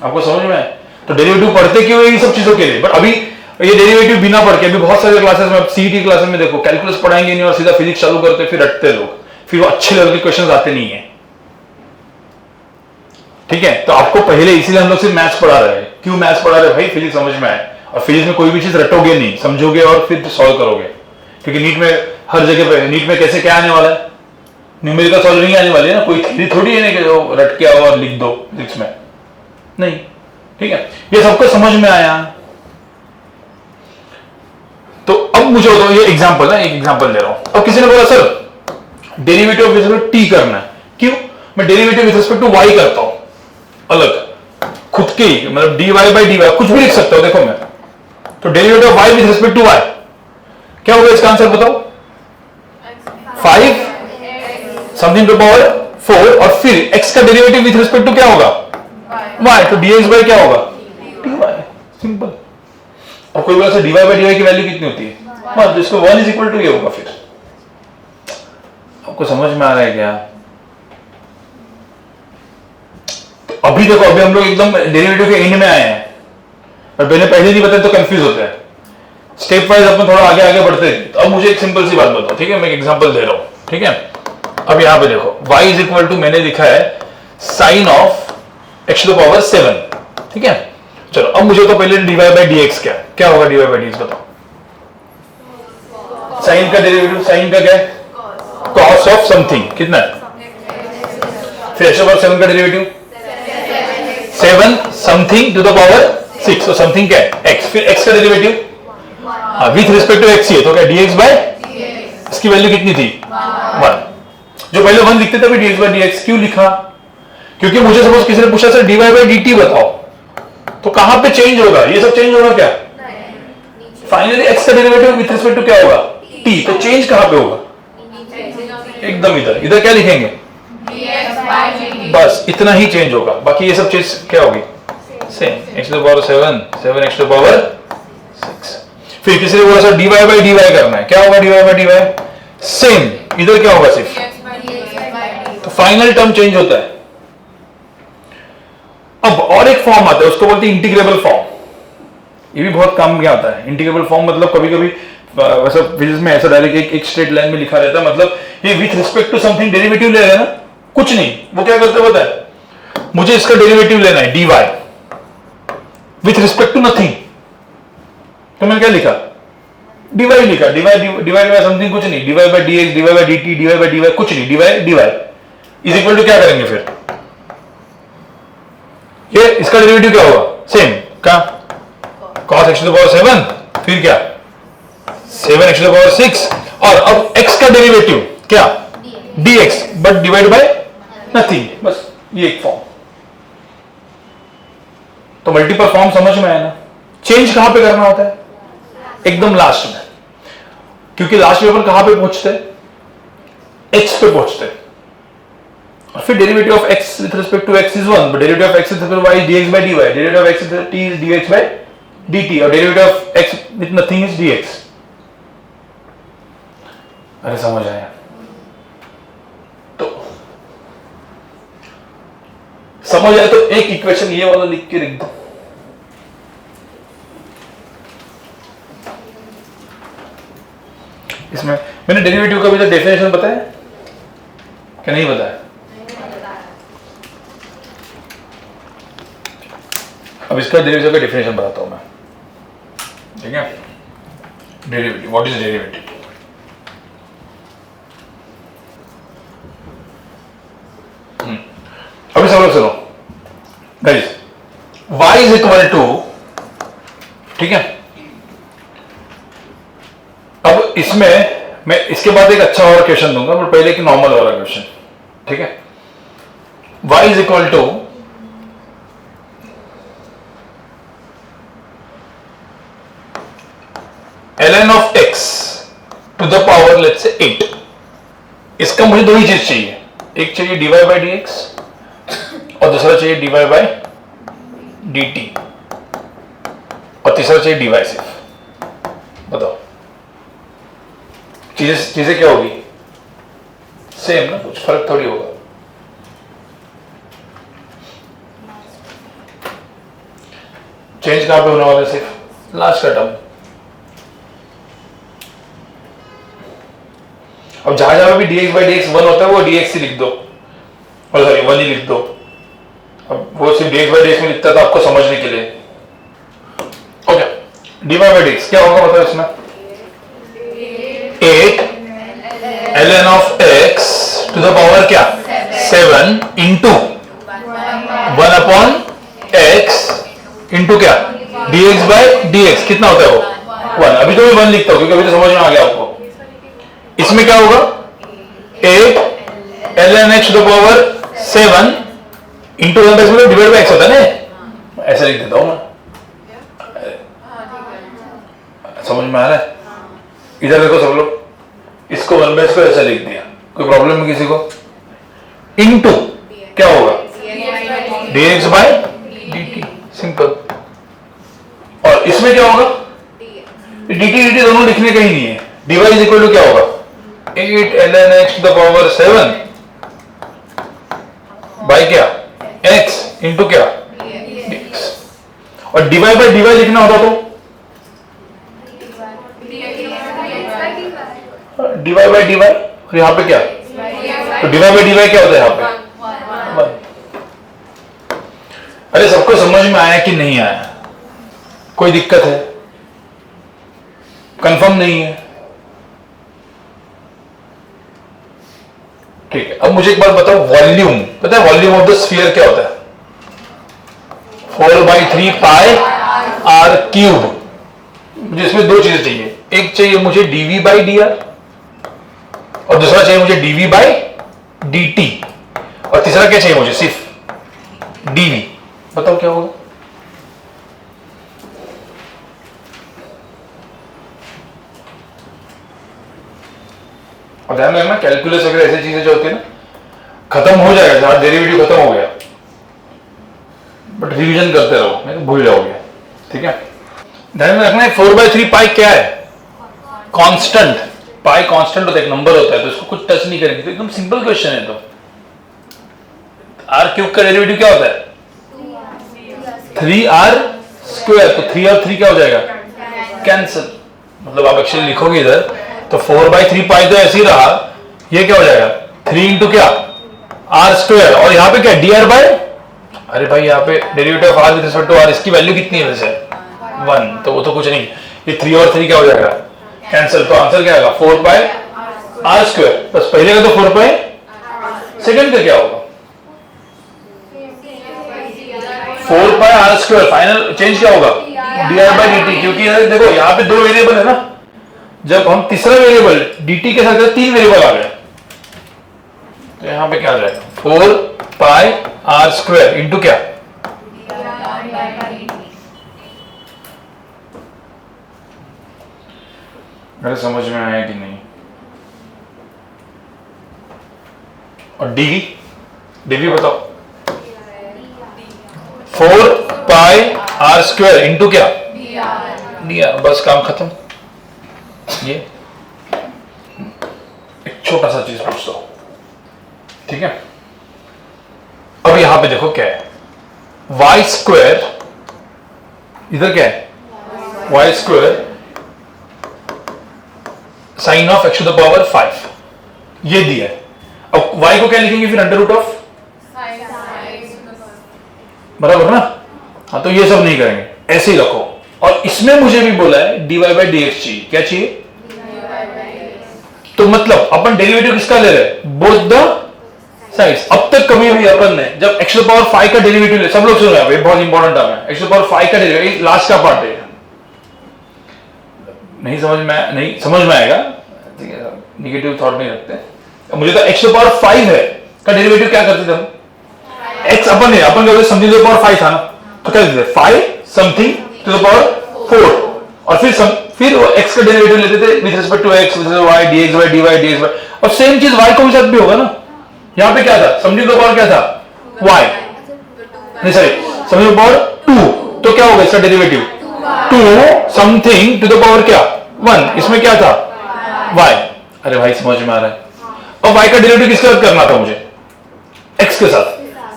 आपको समझ में आया। तो डेरिवेटिव पढ़ते क्यों है ये सब चीजों के लिए, बट अभी ये डेरिवेटिव बिना पढ़ के, अभी बहुत सारे क्लासेस में, सीईटी क्लासेस में देखो कैलकुलस पढ़ाएंगे नहीं और सीधा फिजिक्स चालू करते, फिर रटते लोग, फिर वो अच्छे लेवल के क्वेश्चंस आते नहीं है, ठीक है। तो आपको पहले इसीलिए हम लोग सिर्फ मैथ्स पढ़ा रहे हैं। क्यों मैथ्स पढ़ा रहे हैं भाई, फिजिक्स समझ में आए, और फिजिक्स में कोई भी चीज रटोगे नहीं, समझोगे और फिर सॉल्व करोगे। क्योंकि नीट में हर जगह पे, नीट में कैसे क्या आने वाला है, न्यूमेरिकल सॉल्विंग आने वाली है ना, कोई थ्योरी थोड़ी है नहीं कि जो रट के आओ और लिख दो फिजिक्स में, नहीं, ठीक है। ये सबको समझ में आया। तो अब मुझे बताओ, ये एग्जांपल है, एक एग्जांपल दे रहा हूं। अब किसी ने बोला sir derivative with respect to t करना है, क्यों, मैं derivative with respect to y करता हूं अलग, खुद के ही, मतलब dy/dy कुछ भी लिख सकता हूं, देखो मैं। तो derivative of y with respect to y क्या होगा, इसका आंसर बताओ 5 समथिंग टू पावर 4, और फिर x का डेरिवेटिव विद रिस्पेक्ट टू क्या होगा y, तो dx/ क्या होगा dy, सिंपल। और कोई बोला dy/dy की वैल्यू कितनी होती है 1, तो इसको 1 = ये होगा। फिर आपको समझ में आ रहा है क्या। तो अभी देखो, अभी हम लोग एकदम डेरिवेटिव के एंड में आए हैं, और मैंने पहले नहीं बताया तो कंफ्यूज होते हैं। स्टेप वाइज अपन थोड़ा आगे आगे बढ़ते हैं। तो अब मुझे एक सिंपल सी बात बताओ, ठीक है, मैं एक एग्जांपल दे रहा हूं, ठीक है। अब यहां पे देखो y = मैंने लिखा है sin ऑफ x⁴, ठीक है। चलो अब मुझे तो पहले dy/dx क्या होगा, dy/dx बताओ। साइन का डेरिवेटिव, साइन का क्या है कॉस ऑफ समथिंग कितना है, फिर एक्स टू द पावर 7 का derivative 7 something to the power 6, तो समथिंग क्या है x, फिर x का derivative with respect to x ही है, तो क्या dx बाय, इसकी वैल्यू कितनी थी 1, जो पहले 1 लिखते थे dx बाय dx क्यों लिखा, क्योंकि मुझे सपोज किसी ने पूछा सर dy बाय dt बताओ, तो कहां पे चेंज होगा, ये सब चेंज होगा क्या, फाइनली x का डेरिवेटिव विथ रिस्पेक्ट टू क्या होगा t, तो चेंज कहां पे होगा, एकदम इधर, इधर क्या लिखेंगे बस इतना ही चेंज होगा, बाकी ये सब चीज क्या होगी same, x to the power 7 7x to the power 6, फिर किसी ने बोला सर dy बाय dy करना है, क्या होगा dy बाय dy सेम, इधर क्या होगा सिर्फ, तो फाइनल टर्म चेंज होता है। अब और एक फॉर्म आता है उसको बोलते हैं इंटीग्रेबल फॉर्म, ये भी बहुत कम क्या आता है इंटीग्रेबल फॉर्म, मतलब कभी कभी वैसा फिजिक्स में ऐसा डायरेक्ट एक स्ट्रेट लाइन में लिखा रहता है, मतलब ये with respect to something derivative ले रहे हैं ना, कुछ नहीं, वो क्या करते पता है, मुझे इसका डेरिवेटिव लेना है dy with respect to nothing, तो मैंने क्या लिखा dy लिखा, dy बाय समथिंग कुछ नहीं, dy by dx, dy by dt, dy by dy कुछ नहीं, dy इज इक्वल टू क्या करेंगे फिर, ये इसका डेरिवेटिव क्या होगा सेम क्या cos x to the power 7, फिर क्या 7x टू द पावर 6, और अब x का डेरिवेटिव क्या dx but divide by nothing, बस ये एक फॉर्म, तो मल्टीपल फॉर्म समझ में आया ना, चेंज कहां पे करना होता है एकदम लास्ट में, क्योंकि लास्ट में अपन कहां पे पहुंचते हैं x पे पहुंचते हैं, और फिर derivative of x with respect to x is 1, but derivative of x with respect to y dx by dy, derivative of x with t is dx by dt, और derivative of x with nothing is dx। अरे समझ आया, तो समझ आया तो एक equation ये वाला लिख के लिख दो, इसमें मैंने डेरिवेटिव का भी तो डेफिनेशन बताया क्या नहीं बताया, अब इसका डेरिवेटिव का डेफिनेशन बताता हूं मैं, ठीक है, डेरिवेटिव, व्हाट इज डेरिवेटिव, अभी सब लोग सुनो guys, y is equal to, ठीक है, अब इसमें मैं इसके बाद एक अच्छा और क्वेश्चन दूंगा, पर पहले एक नॉर्मल वाला क्वेश्चन, ठीक है, y is equal to ln of x to the power let's say 8, इसका मुझे दो ही चीज चाहिए, एक चाहिए dy बाय dx और दूसरा चाहिए dy बाय dt, और तीसरा चाहिए dy सिर्फ, बताओ चीजें क्या होगी सेम ना, कुछ फर्क थोड़ी होगा, चेंज कहां पे होने वाला है सिर्फ लास्ट का टर्म, अब जहां जहां भी dx by dx 1 होता है वो dx ही लिख दो, और सॉरी 1 ही लिख दो, अब वो सिर्फ dx by dx में लिखता था आपको समझने के लिए, ओके, dy by dx क्या होगा बताओ इसमें, 8 ln of x to the power क्या 7 इंटू 1 अपॉन x इंटू क्या dx by dx, कितना होता है वो 1, अभी तो मैं 1 लिखता हूं क्योंकि अभी तो समझ में आ गया आपको, इसमें क्या होगा 8 ln x to the power 7 into 1 divide by x होता है ना, ऐसे लिख देता हूं मैं, समझ में आ रहा है, इधर देखो सब लोग, इसको 1 बाय स्क्वायर ऐसे लिख दिया, कोई प्रॉब्लम है किसी को, इंटू क्या होगा dx बाय dt, सिंपल, और इसमें क्या होगा dt दोनों लिखने का ही नहीं है, dy इज इक्वल टू क्या होगा 8 ln x to the power 7 by क्या x इंटू क्या dx, और dy बाय dy लिखना होता तो dy बाय dy, और यहाँ पे क्या, तो dy बाय dy क्या होता है यहाँ पे 1। अरे सबको समझ में आया कि नहीं आया, कोई दिक्कत है, कंफर्म नहीं है, अब मुझे एक बात बताओ, वॉल्यूम पता है, वॉल्यूम ऑफ द स्फीयर क्या होता है? 4/3 पाई आर क्यूब। मुझे इसमें दो चीजें चाहिए, एक चाहिए मुझे डीवी बाई डी आर और दूसरा चाहिए मुझे डीवी बाई डी टी, और तीसरा क्या चाहिए मुझे? सिर्फ डीवी। बताओ क्या होगा? और ध्यान रखना, कैलकुलस वगैरह ऐसी चीजें जो होती है ना, खत्म हो जाएगा जहां डेरिवेटिव खत्म हो गया, बट रिवीजन करते रहो, नहीं तो भूल जाओगे। ठीक है, ध्यान में रखना है 4/3 पाई क्या है? कांस्टेंट। पाई कांस्टेंट होता है, एक नंबर होता है, तो इसको कुछ टच नहीं करेंगे। तो एकदम सिंपल क्वेश्चन है। तो आर क्यूब का डेरिवेटिव क्या होता है? 3r square. तो 3 और 3 क्या हो जाएगा? कैंसिल। मतलब आप एक्चुअली लिखोगे इधर तो 4/3 पाई तो ऐसे ही रहा, ये क्या हो जाएगा? 3 इंटू क्या? R square. और यहाँ पे क्या? डी आर बाय, अरे भाई यहाँ पे derivative of r with respect to r, इसकी वैल्यू कितनी है वैसे? 1। तो वो तो कुछ नहीं, ये 3 और 3 क्या हो जाएगा? कैंसिल। तो आंसर क्या आएगा? 4 बाय आर स्क्वायर। बस पहले का तो 4 बाय, सेकंड का क्या होगा? 4 पाई आर स्क्वायर। फाइनल चेंज क्या होगा? D R by D T. क्योंकि देखो यहाँ पे दो वेरिएबल है ना, जब हम तीसरा वेरिएबल dt के साथ 3 वेरिएबल आ गए, तो यहां पे क्या आ जाएगा? 4 पाई आर स्क्वायर इंटू क्या? मेरे समझ में आया कि नहीं? और डीवी, डीवी बताओ। 4 पाई आर स्क्वायर इंटू क्या? D R. बस काम खत्म। ये एक छोटा सा चीज पूछता हूं, ठीक है? अब यहां पे देखो क्या है? वाई स्क्वायर, इधर क्या है? Y square sine of x to the power 5, ये दिया है। अब y को क्या लिखेंगे फिर? अंडर रूट ऑफ, बराबर ना? हाँ, तो ये सब नहीं करेंगे, ऐसे ही रखो। और इसमें मुझे भी बोला है dy बाई डी एक्स चाहिए। क्या चाहिए? तो मतलब अपन डेरिवेटिव किसका ले रहे हैं? Both the sides. अब तक कभी भी अपन ने जब x टू द पावर 5 का डेरिवेटिव ले, सब लोग सुन रहे हैं, बहुत इंपॉर्टेंट टर्म है, x टू द पावर 5 का डेरिवेटिव, लास्ट का पार्ट है, नहीं समझ में आएगा, ठीक है? नेगेटिव थॉट नहीं रखते। मुझे तो x टू द पावर 5 है का डेरिवेटिव क्या करते थे हम? x अपन क्या समथिंग टू द पावर 5 था ना, तो क्या करते थे? 5 समथिंग टू द पावर 4, और फिर वो x का डेरिवेटिव लेते थे विद रिस्पेक्ट टू x, विद y dx by dy dx by, और सेम चीज y को भी साथ भी होगा ना। यहां पे क्या था? समथिंग टू द पावर क्या था? y, नहीं sorry, something to the power 2, तो क्या होगा इसका derivative? 2 something to the power क्या? 1। इसमें क्या था? y। अरे भाई समझ में आ रहा है? अब y का डेरिवेटिव किसके साथ करना था मुझे? x के साथ।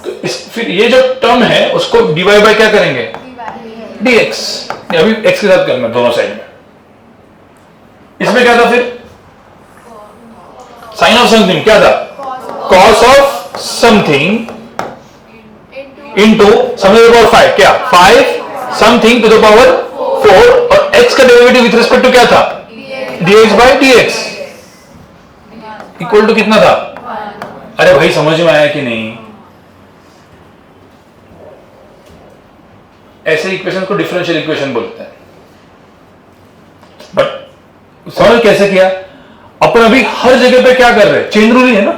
तो फिर ये जो टर्म है उसको dy बाय क्या करेंगे? dx। अभी x के साथ करना दोनों साइड में। इसमें क्या था फिर? साइन ऑफ समथिंग क्या था? Cos of something into something to the power 5, क्या? 5 समथिंग टू द पावर 4, और x का डेरिवेटिव विथ रिस्पेक्ट टू क्या था? dx by dx equal to कितना था? अरे भाई समझ में आया कि नहीं? ऐसे इक्वेशन को डिफरेंशियल इक्वेशन बोलते हैं। बट सॉल्व कैसे किया? अपन अभी हर जगह पे क्या कर रहे हैं? चेन रूल ही है ना।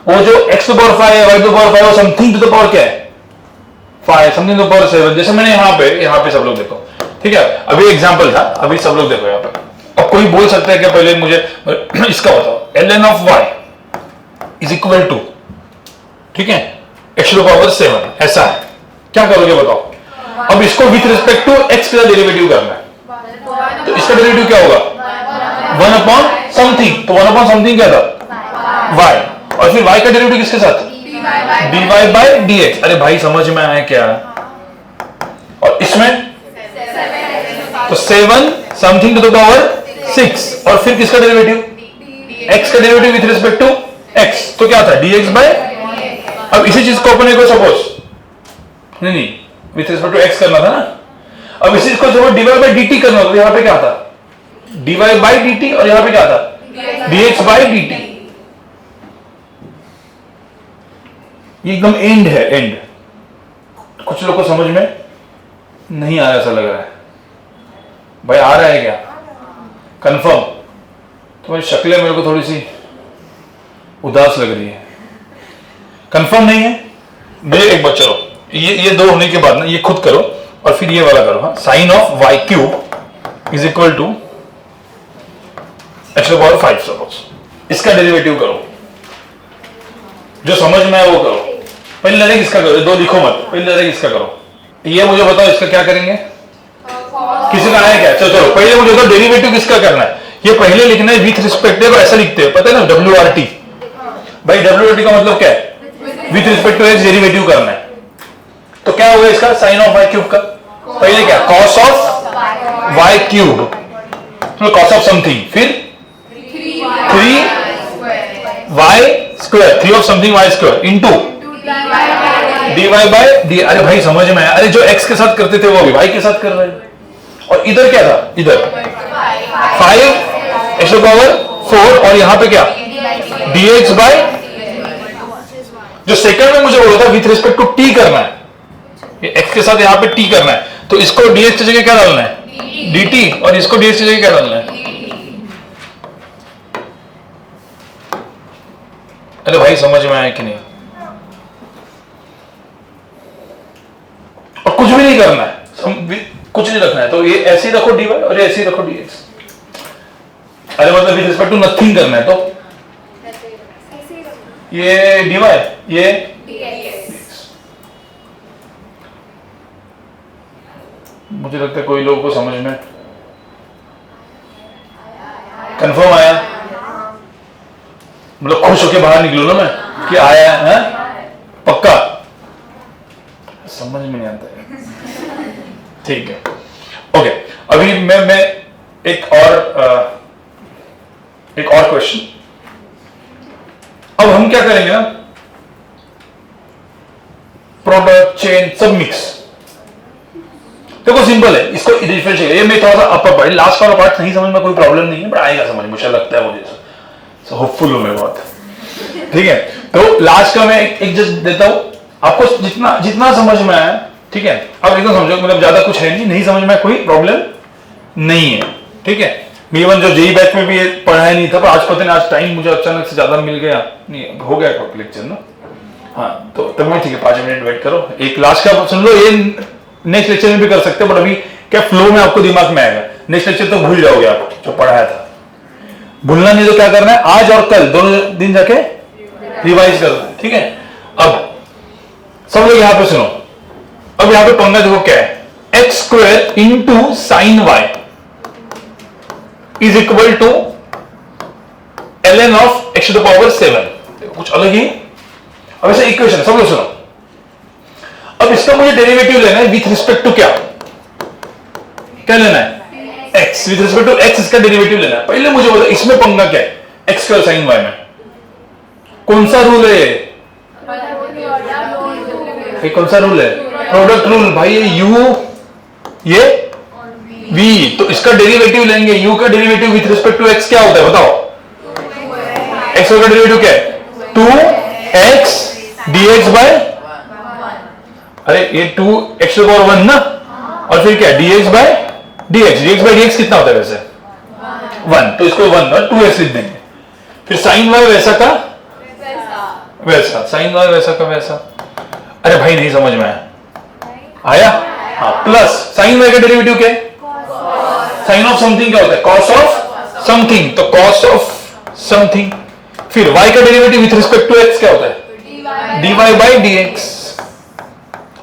वो जो x टू द पावर 5 है, y टू द पावर 5 और समथिंग टू द पावर क्या है? 5, समथिंग टू द पावर 7। जैसे मैंने यहाँ पे सब लोग देखो, ठीक है? अभी एग्जांपल था, अभी सब लोग देखो यहाँ पे। अब कोई बोल सकता है कि पहले मुझे इसका बताओ, ln of y is equal to, ठीक है, x टू द पावर 7, ऐसा है। क्या करोगे बताओ? अब इसको विथ रिस्पेक्ट टू x का डेरिवेटिव करना है, तो इसका डेरिवेटिव क्या होगा? 1 अपॉन समथिंग। तो 1 अपॉन समथिंग क्या था? y, और फिर y का डेरिवेटिव किसके साथ? dy by dx। अरे भाई समझ में आया क्या? और इसमें तो 7 समथिंग टू द पावर 6, और फिर किसका डेरिवेटिव? x का derivative with respect to x, तो क्या था? dx by. अब इसी चीज को अपने को सपोज नहीं विथ रिस्पेक्ट टू x करना था ना। अब इसी को सपोज dy बाय dt करना था, तो यहां पे क्या था? dy बाय dt, और यहां पे क्या था? dx by dt। ये एकदम एंड है, एंड। कुछ लोग को समझ में नहीं आ रहा ऐसा लग रहा है। भाई आ रहा है क्या? कंफर्म? तुम्हारी शक्लें मेरे को थोड़ी सी उदास लग रही है। कंफर्म नहीं है? मेरे एक बार चलो, ये दो होने के बाद ना ये खुद करो और फिर ये वाला करो। हाँ, sine of y cube is equal to x to power 5 suppose. इसका डेरिवेटिव करो, जो समझ में है वो करो। पहले डायरेक्ट इसका करो, दो लिखो मत, पहले डायरेक्ट इसका करो। ये मुझे बताओ इसका क्या करेंगे? किसी का आया क्या? चलो चलो पहले मुझे बताओ डेरिवेटिव किसका करना है। ये पहले लिखना है विथ रिस्पेक्ट को, ऐसा लिखते हैं पता है ना, WRT। भाई WRT का मतलब क्या है? With respect to x derivative करना है। तो क्या होगा इसका? साइन ऑफ वाई क्यूब का पहले क्या? Cos of y cube, cos of something, फिर 3 y square, 3 of something y square into dy by d. अरे भाई समझ में आया? अरे जो x के साथ करते थे वो भी y के साथ कर रहे हैं। और इधर क्या था? इधर 5 एक्स टू पावर 4 और यहां पे क्या? dx बाय, जो सेकंड में मुझे बोला था विथ रिस्पेक्ट टू t करना है, ये x के साथ यहां पे t करना है, तो इसको dx की जगह क्या डालना है? dt, और इसको dx की जगह क्या डालना है? अरे भाई समझ में आया कि नहीं? और कुछ भी नहीं करना है, कुछ नहीं रखना है, तो ये ऐसे ही रखो dy और ऐसे ही रखो dx। अरे मतलब विद रिस्पेक्ट टू नथिंग करना है, तो ये dy, ये dx। मुझे लगता है कोई लोगों को समझ में कंफर्म आया, मतलब खुश होके बाहर निकलो ना मैं कि आया है पक्का। समझ में नहीं आता है। ठीक है, ओके। अभी मैं एक और क्वेश्चन। अब हम क्या करेंगे ना, प्रोडक्ट चेन सब मिक्स। देखो सिंपल है, इसको डिफरेंशिएट, ये मैं थोड़ा सा अपर पार्ट, लास्ट वाला पार्ट नहीं समझ में कोई प्रॉब्लम नहीं है, बट आएगा समझ, मुझे लगता है मुझे, सो होपफुल हूं मैं बहुत। ठीक है, तो लास्ट का मैं एक जस्ट देता हूं आपको, जितना समझ में आया। ठीक है, अब एकदम समझो, मतलब ज्यादा कुछ है नहीं समझ में कोई प्रॉब्लम नहीं है। ठीक है, इवन जो जेई बैच में भी पढ़ाया नहीं था, पर आज पता नहीं आज टाइम मुझे अचानक से ज्यादा मिल गया, नहीं हो गया लेक्चर ना। हाँ तो तब मैं ठीक है, 5 मिनट वेट करो, एक लास्ट का सुन लो, ये नेक्स्ट लेक्चर में भी कर सकते हो, बट अभी क्या फ्लो में आपको दिमाग में आएगा, नेक्स्ट लेक्चर तो भूल जाओगे आप जो पढ़ाया था। भूलना नहीं तो क्या करना है, आज और कल दोनों दिन जाके रिवाइज करना है। ठीक है, अब सब लोग यहां पे सुनो। अब यहां पे पंगा देखो क्या है, x square into sine y is equal to ln of x to the power 7। कुछ अलग ही। अब ऐसे इक्वेशन सब लोग सुनो। अब इसका मुझे डेरिवेटिव लेना है विथ रिस्पेक्ट टू क्या लेना है? x with respect to x, इसका डेरिवेटिव लेना है। पहले मुझे बताओ इसमें पंगा क्या है, x स्क्वायर साइन वाई में कौन सा रूल है? ये कौन सा रूल है? Product rule. भाई ये u, ये v, तो इसका डेरिवेटिव लेंगे। u का derivative with respect to x क्या होता है बताओ? x का डेरिवेटिव क्या है? 2x dx बाय, अरे ये 2x टू पावर 1 ना, और फिर क्या dx बाय dx कितना होता है वैसे? 1, तो इसको 1 और 2x लिख देंगे। फिर साइन वाई वैसा का वैसा, साइन वाई वैसा का वैसा। अरे भाई नहीं समझ में आया? हाँ, प्लस साइन वाई का डेरिवेटिव क्या है? साइन ऑफ समथिंग क्या होता है? कॉस ऑफ समथिंग, तो कॉस ऑफ समथिंग। फिर y का derivative with respect to x क्या होता है? dy by dx।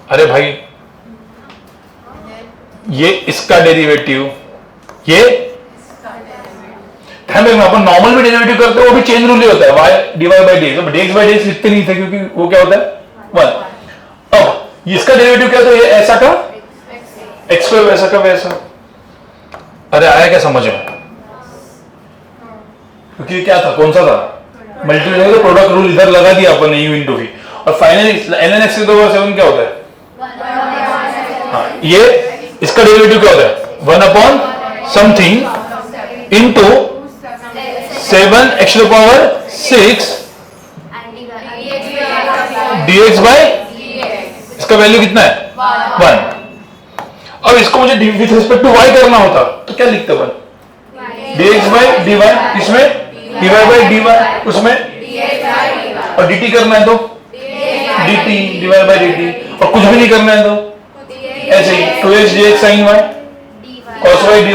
अरे भाई ये इसका डेरिवेटिव, ये ध्यान रखना, अपन नॉर्मल में डेरिवेटिव करते हैं वो भी चेन रूल ही होता है, y dy बाय dx। अब dx बाय dx लिखते नहीं थे क्योंकि वो क्या होता है 1। अब इसका डेरिवेटिव क्या था? ये ऐसा का x स्क्वायर, वैसा का वैसा। अरे आया क्या समझ में? क्योंकि क्या था, कौन सा था? मल्टीप्लाई, तो प्रोडक्ट रूल इधर लगा दिया अपन ने, u इंटू v। और finally ln x to the power 7 क्या होता है? हाँ, ये इसका डेरिवेटिव क्या होता है? 1 upon something into 7 x to the power 6 dx by इसका वैल्यू कितना है 1। अब इसको मुझे विथ रिस्पेक्ट टू y करना होता तो क्या लिखते अपन dx बाय dy, इसमें dy बाय dy, उसमें और dt करना है तो dt dy बाय dt, और कुछ भी नहीं करना है तो ऐसे ही 2x dx sin y cos y dy।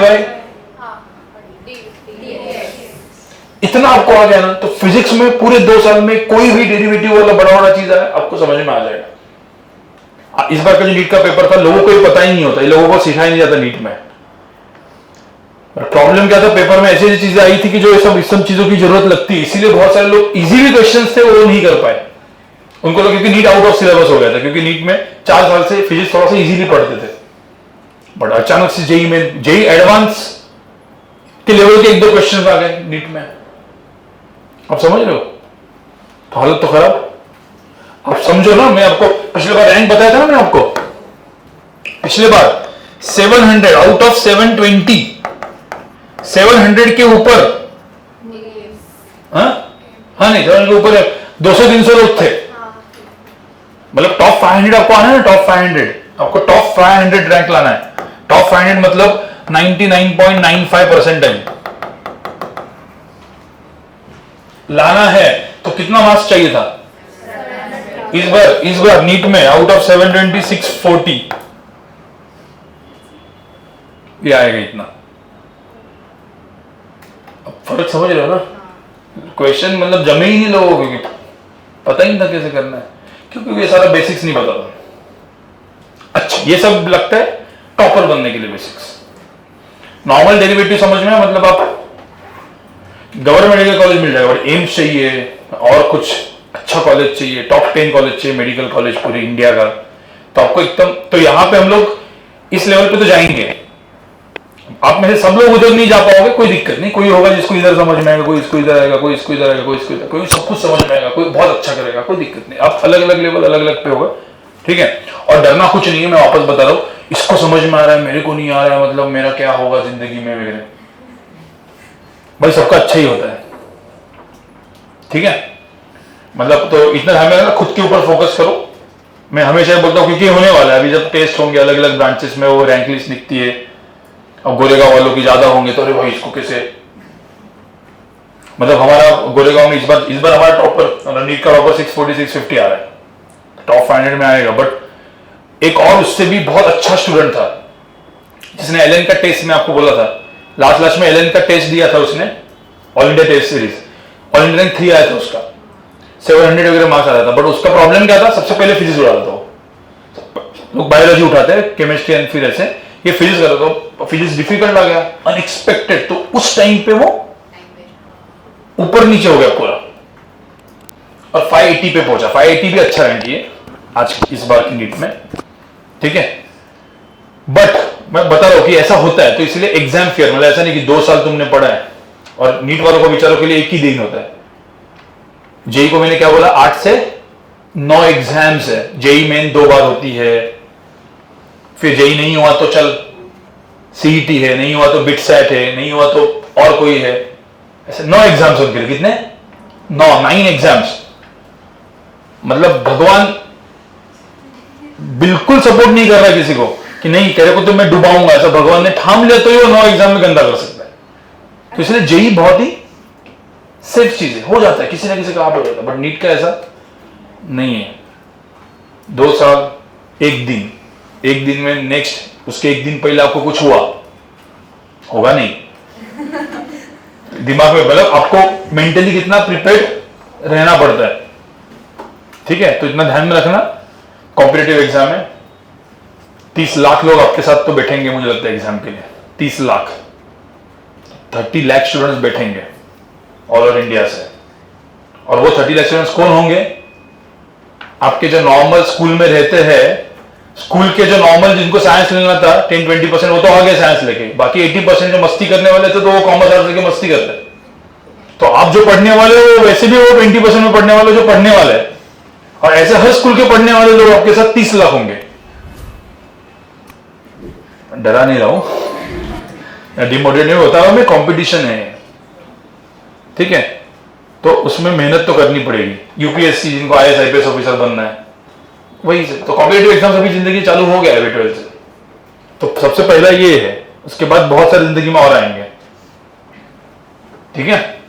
इतना आपको आ गया ना तो फिजिक्स में पूरे 2 साल में कोई भी डेरिवेटिव वाला बड़ा बड़ा चीज है आपको समझ में आ जाएगा। इस बार का जो नीट का पेपर था लोगों को ये पता ही नहीं होता, लोगों को सिखाया नहीं जाता नीट में। प्रॉब्लम क्या था, पेपर में ऐसी ऐसी चीजें आई थी कि जो इस सब चीजों की जरूरत लगती है, इसीलिए बहुत सारे लोग इजी भी क्वेश्चन थे वो नहीं कर पाए। उनको लोग क्योंकि नीट आउट ऑफ सिलेबस हो गया था, क्योंकि नीट में 4 साल से फिजिक्स थोड़ा सा इजीली पढ़ते थे, बट अचानक से जेई एडवांस के लेवल के 1-2 क्वेश्चन आ गए नीट में। आप समझ रहे हो, तो हालत तो खराब। आप समझो ना, मैं आपको पिछले बार रैंक बताया था ना, मैं आपको पिछले बार 700 आउट ऑफ 720, 700 के ऊपर, हाँ नहीं 700 के ऊपर 200-300 लोग थे। मतलब टॉप 500 आपको आना है ना, टॉप 500 आपको टॉप 500 रैंक लाना है। टॉप 500 मतलब 99.95% लाना है, तो कितना मार्क्स चाहिए था इस बार नीट में आउट ऑफ 720 640 ये आएगा इतना। अब फर्क समझ रहे हो ना, क्वेश्चन मतलब जमे ही नहीं लोगों को, क्योंकि पता ही नहीं था कैसे करना है, क्योंकि ये सारा बेसिक्स नहीं पता था। अच्छा ये सब लगता है टॉपर बनने के लिए बेसिक्स। नॉर्मल डेरिवेटिव समझ में, मतलब आप गवर्नमेंट मेडिकल कॉलेज मिल जाएगा, बट एम्स चाहिए और कुछ अच्छा कॉलेज चाहिए, टॉप 10 कॉलेज चाहिए, मेडिकल कॉलेज पूरी इंडिया का, तो आपको एकदम, तो यहां पे हम लोग इस लेवल पे तो जाएंगे। आप में से सब लोग उधर नहीं जा पाओगे, कोई दिक्कत नहीं, कोई होगा जिसको इधर समझ में आएगा, कोई इसको इधर आएगा, कोई इसको इधर आएगा, कोई इसको इधर, कोई सब कुछ समझ में आएगा, कोई बहुत अच्छा करेगा, कोई दिक्कत नहीं। आप अलग अलग लेवल अलग अलग पे होगा, ठीक है। और डरना कुछ नहीं है, मैं वापस बता रहा हूं, इसको समझ में आ रहा है मेरे को नहीं आ रहा है, मतलब मेरा क्या होगा जिंदगी में वगैरह, भाई सबका अच्छा ही होता है, ठीक है। मतलब तो इतना ध्यान में रखना, खुद के ऊपर फोकस करो। मैं हमेशा बोलता हूँ क्योंकि होने वाला है, अभी जब टेस्ट होंगे अलग अलग ब्रांचेस में, वो रैंक लिस्ट निकलती है, अब गोरेगांव वालों की ज्यादा होंगे तो अरे भाई इसको कैसे, मतलब हमारा गोरेगांव में इस बार हमारा टॉपर नीट का टॉपर 640 650 आ रहा है, टॉप 500 में आएगा। बट एक और उससे भी बहुत अच्छा स्टूडेंट था जिसने एलएन का टेस्ट, में आपको बोला था लास्ट में एलएन का टेस्ट दिया था उसने, all India test series, all India rank 3 आया था उसका, 700 वगैरह मार्क्स आ रहा था। बट उसका प्रॉब्लम क्या था, सबसे पहले फिजिक्स उड़ा था, लोग बायोलॉजी उठाते हैं, केमिस्ट्री एंड फिर ऐसे, ये फिजिक्स कर रहा था, फिजिक्स डिफिकल्ट आ गया अनएक्सपेक्टेड, तो उस टाइम पे वो ऊपर नीचे हो गया पूरा, और 580 पे पहुंचा। 580 भी अच्छा रैंक है आज इस बार की नीट में, ठीक है। बट मैं बता रहा हूं कि ऐसा होता है, तो इसलिए एग्जाम फेयर, मतलब ऐसा नहीं कि 2 साल तुमने पढ़ा है, और नीट वालों को बेचारों के लिए एक ही दिन होता है। जेई को मैंने क्या बोला, 8 से 9 एग्जाम्स है, जेई मेन 2 बार होती है, फिर जेई नहीं हुआ तो चल सीईटी है, नहीं हुआ तो बिटसैट है, नहीं हुआ तो और कोई है, ऐसे 9 एग्जाम्स होते हैं। कितने? 9 एग्जाम्स। मतलब भगवान बिल्कुल सपोर्ट नहीं कर रहा किसी को कि नहीं तेरे को तो मैं डुबाऊंगा, ऐसा भगवान ने ठाम लिया तो ये 9 एग्जाम में गंदा कर सकता है। तो इसलिए जेई बहुत ही सेफ चीज है, हो जाता है किसी ना किसी का आप हो जाता है, बट नीट का ऐसा नहीं है। 2 साल एक दिन में नेक्स्ट उसके एक दिन पहले आपको कुछ हुआ होगा नहीं, दिमाग में, मतलब आपको मेंटली कितना प्रिपेयर्ड रहना पड़ता है, ठीक है। तो इतना ध्यान में रखना, कॉम्पिटिटिव एग्जाम है, 30 लाख लोग आपके साथ तो बैठेंगे मुझे लगता है एग्जाम के लिए, 30 लाख 30 लाख स्टूडेंट्स बैठेंगे ऑल ओवर इंडिया से, और वो 30 लाख स्टूडेंट्स कौन होंगे? आपके जो नॉर्मल स्कूल में रहते हैं, स्कूल के जो नॉर्मल जिनको साइंस लेना था 10-20% वो तो आ गए साइंस लेके, बाकी 80% जो मस्ती करने वाले थे तो वो कॉमर्स आर्ट्स लेके मस्ती करते हैं। तो आप जो पढ़ने वाले हो वैसे भी वो 20% में पढ़ने वाले जो पढ़ने वाले हैं, और ऐसे हर स्कूल के पढ़ने वाले लोग आपके साथ 30 लाख होंगे। डरा नहीं रहा हूं, डिमोटिवेट नहीं होता हूं मैं, कंपटीशन है, ठीक है। तो उसमें मेहनत तो करनी पड़ेगी। यूपीएससी जिनको आईएएस आईपीएस ऑफिसर बनना है, वही से तो कॉम्पिटिटिव एग्जाम्स अभी जिंदगी चालू हो गया है 12th से, तो सबसे पहला ये है, उसके बाद बहुत सारी जिंदगी में और आएंगे। ठीक है।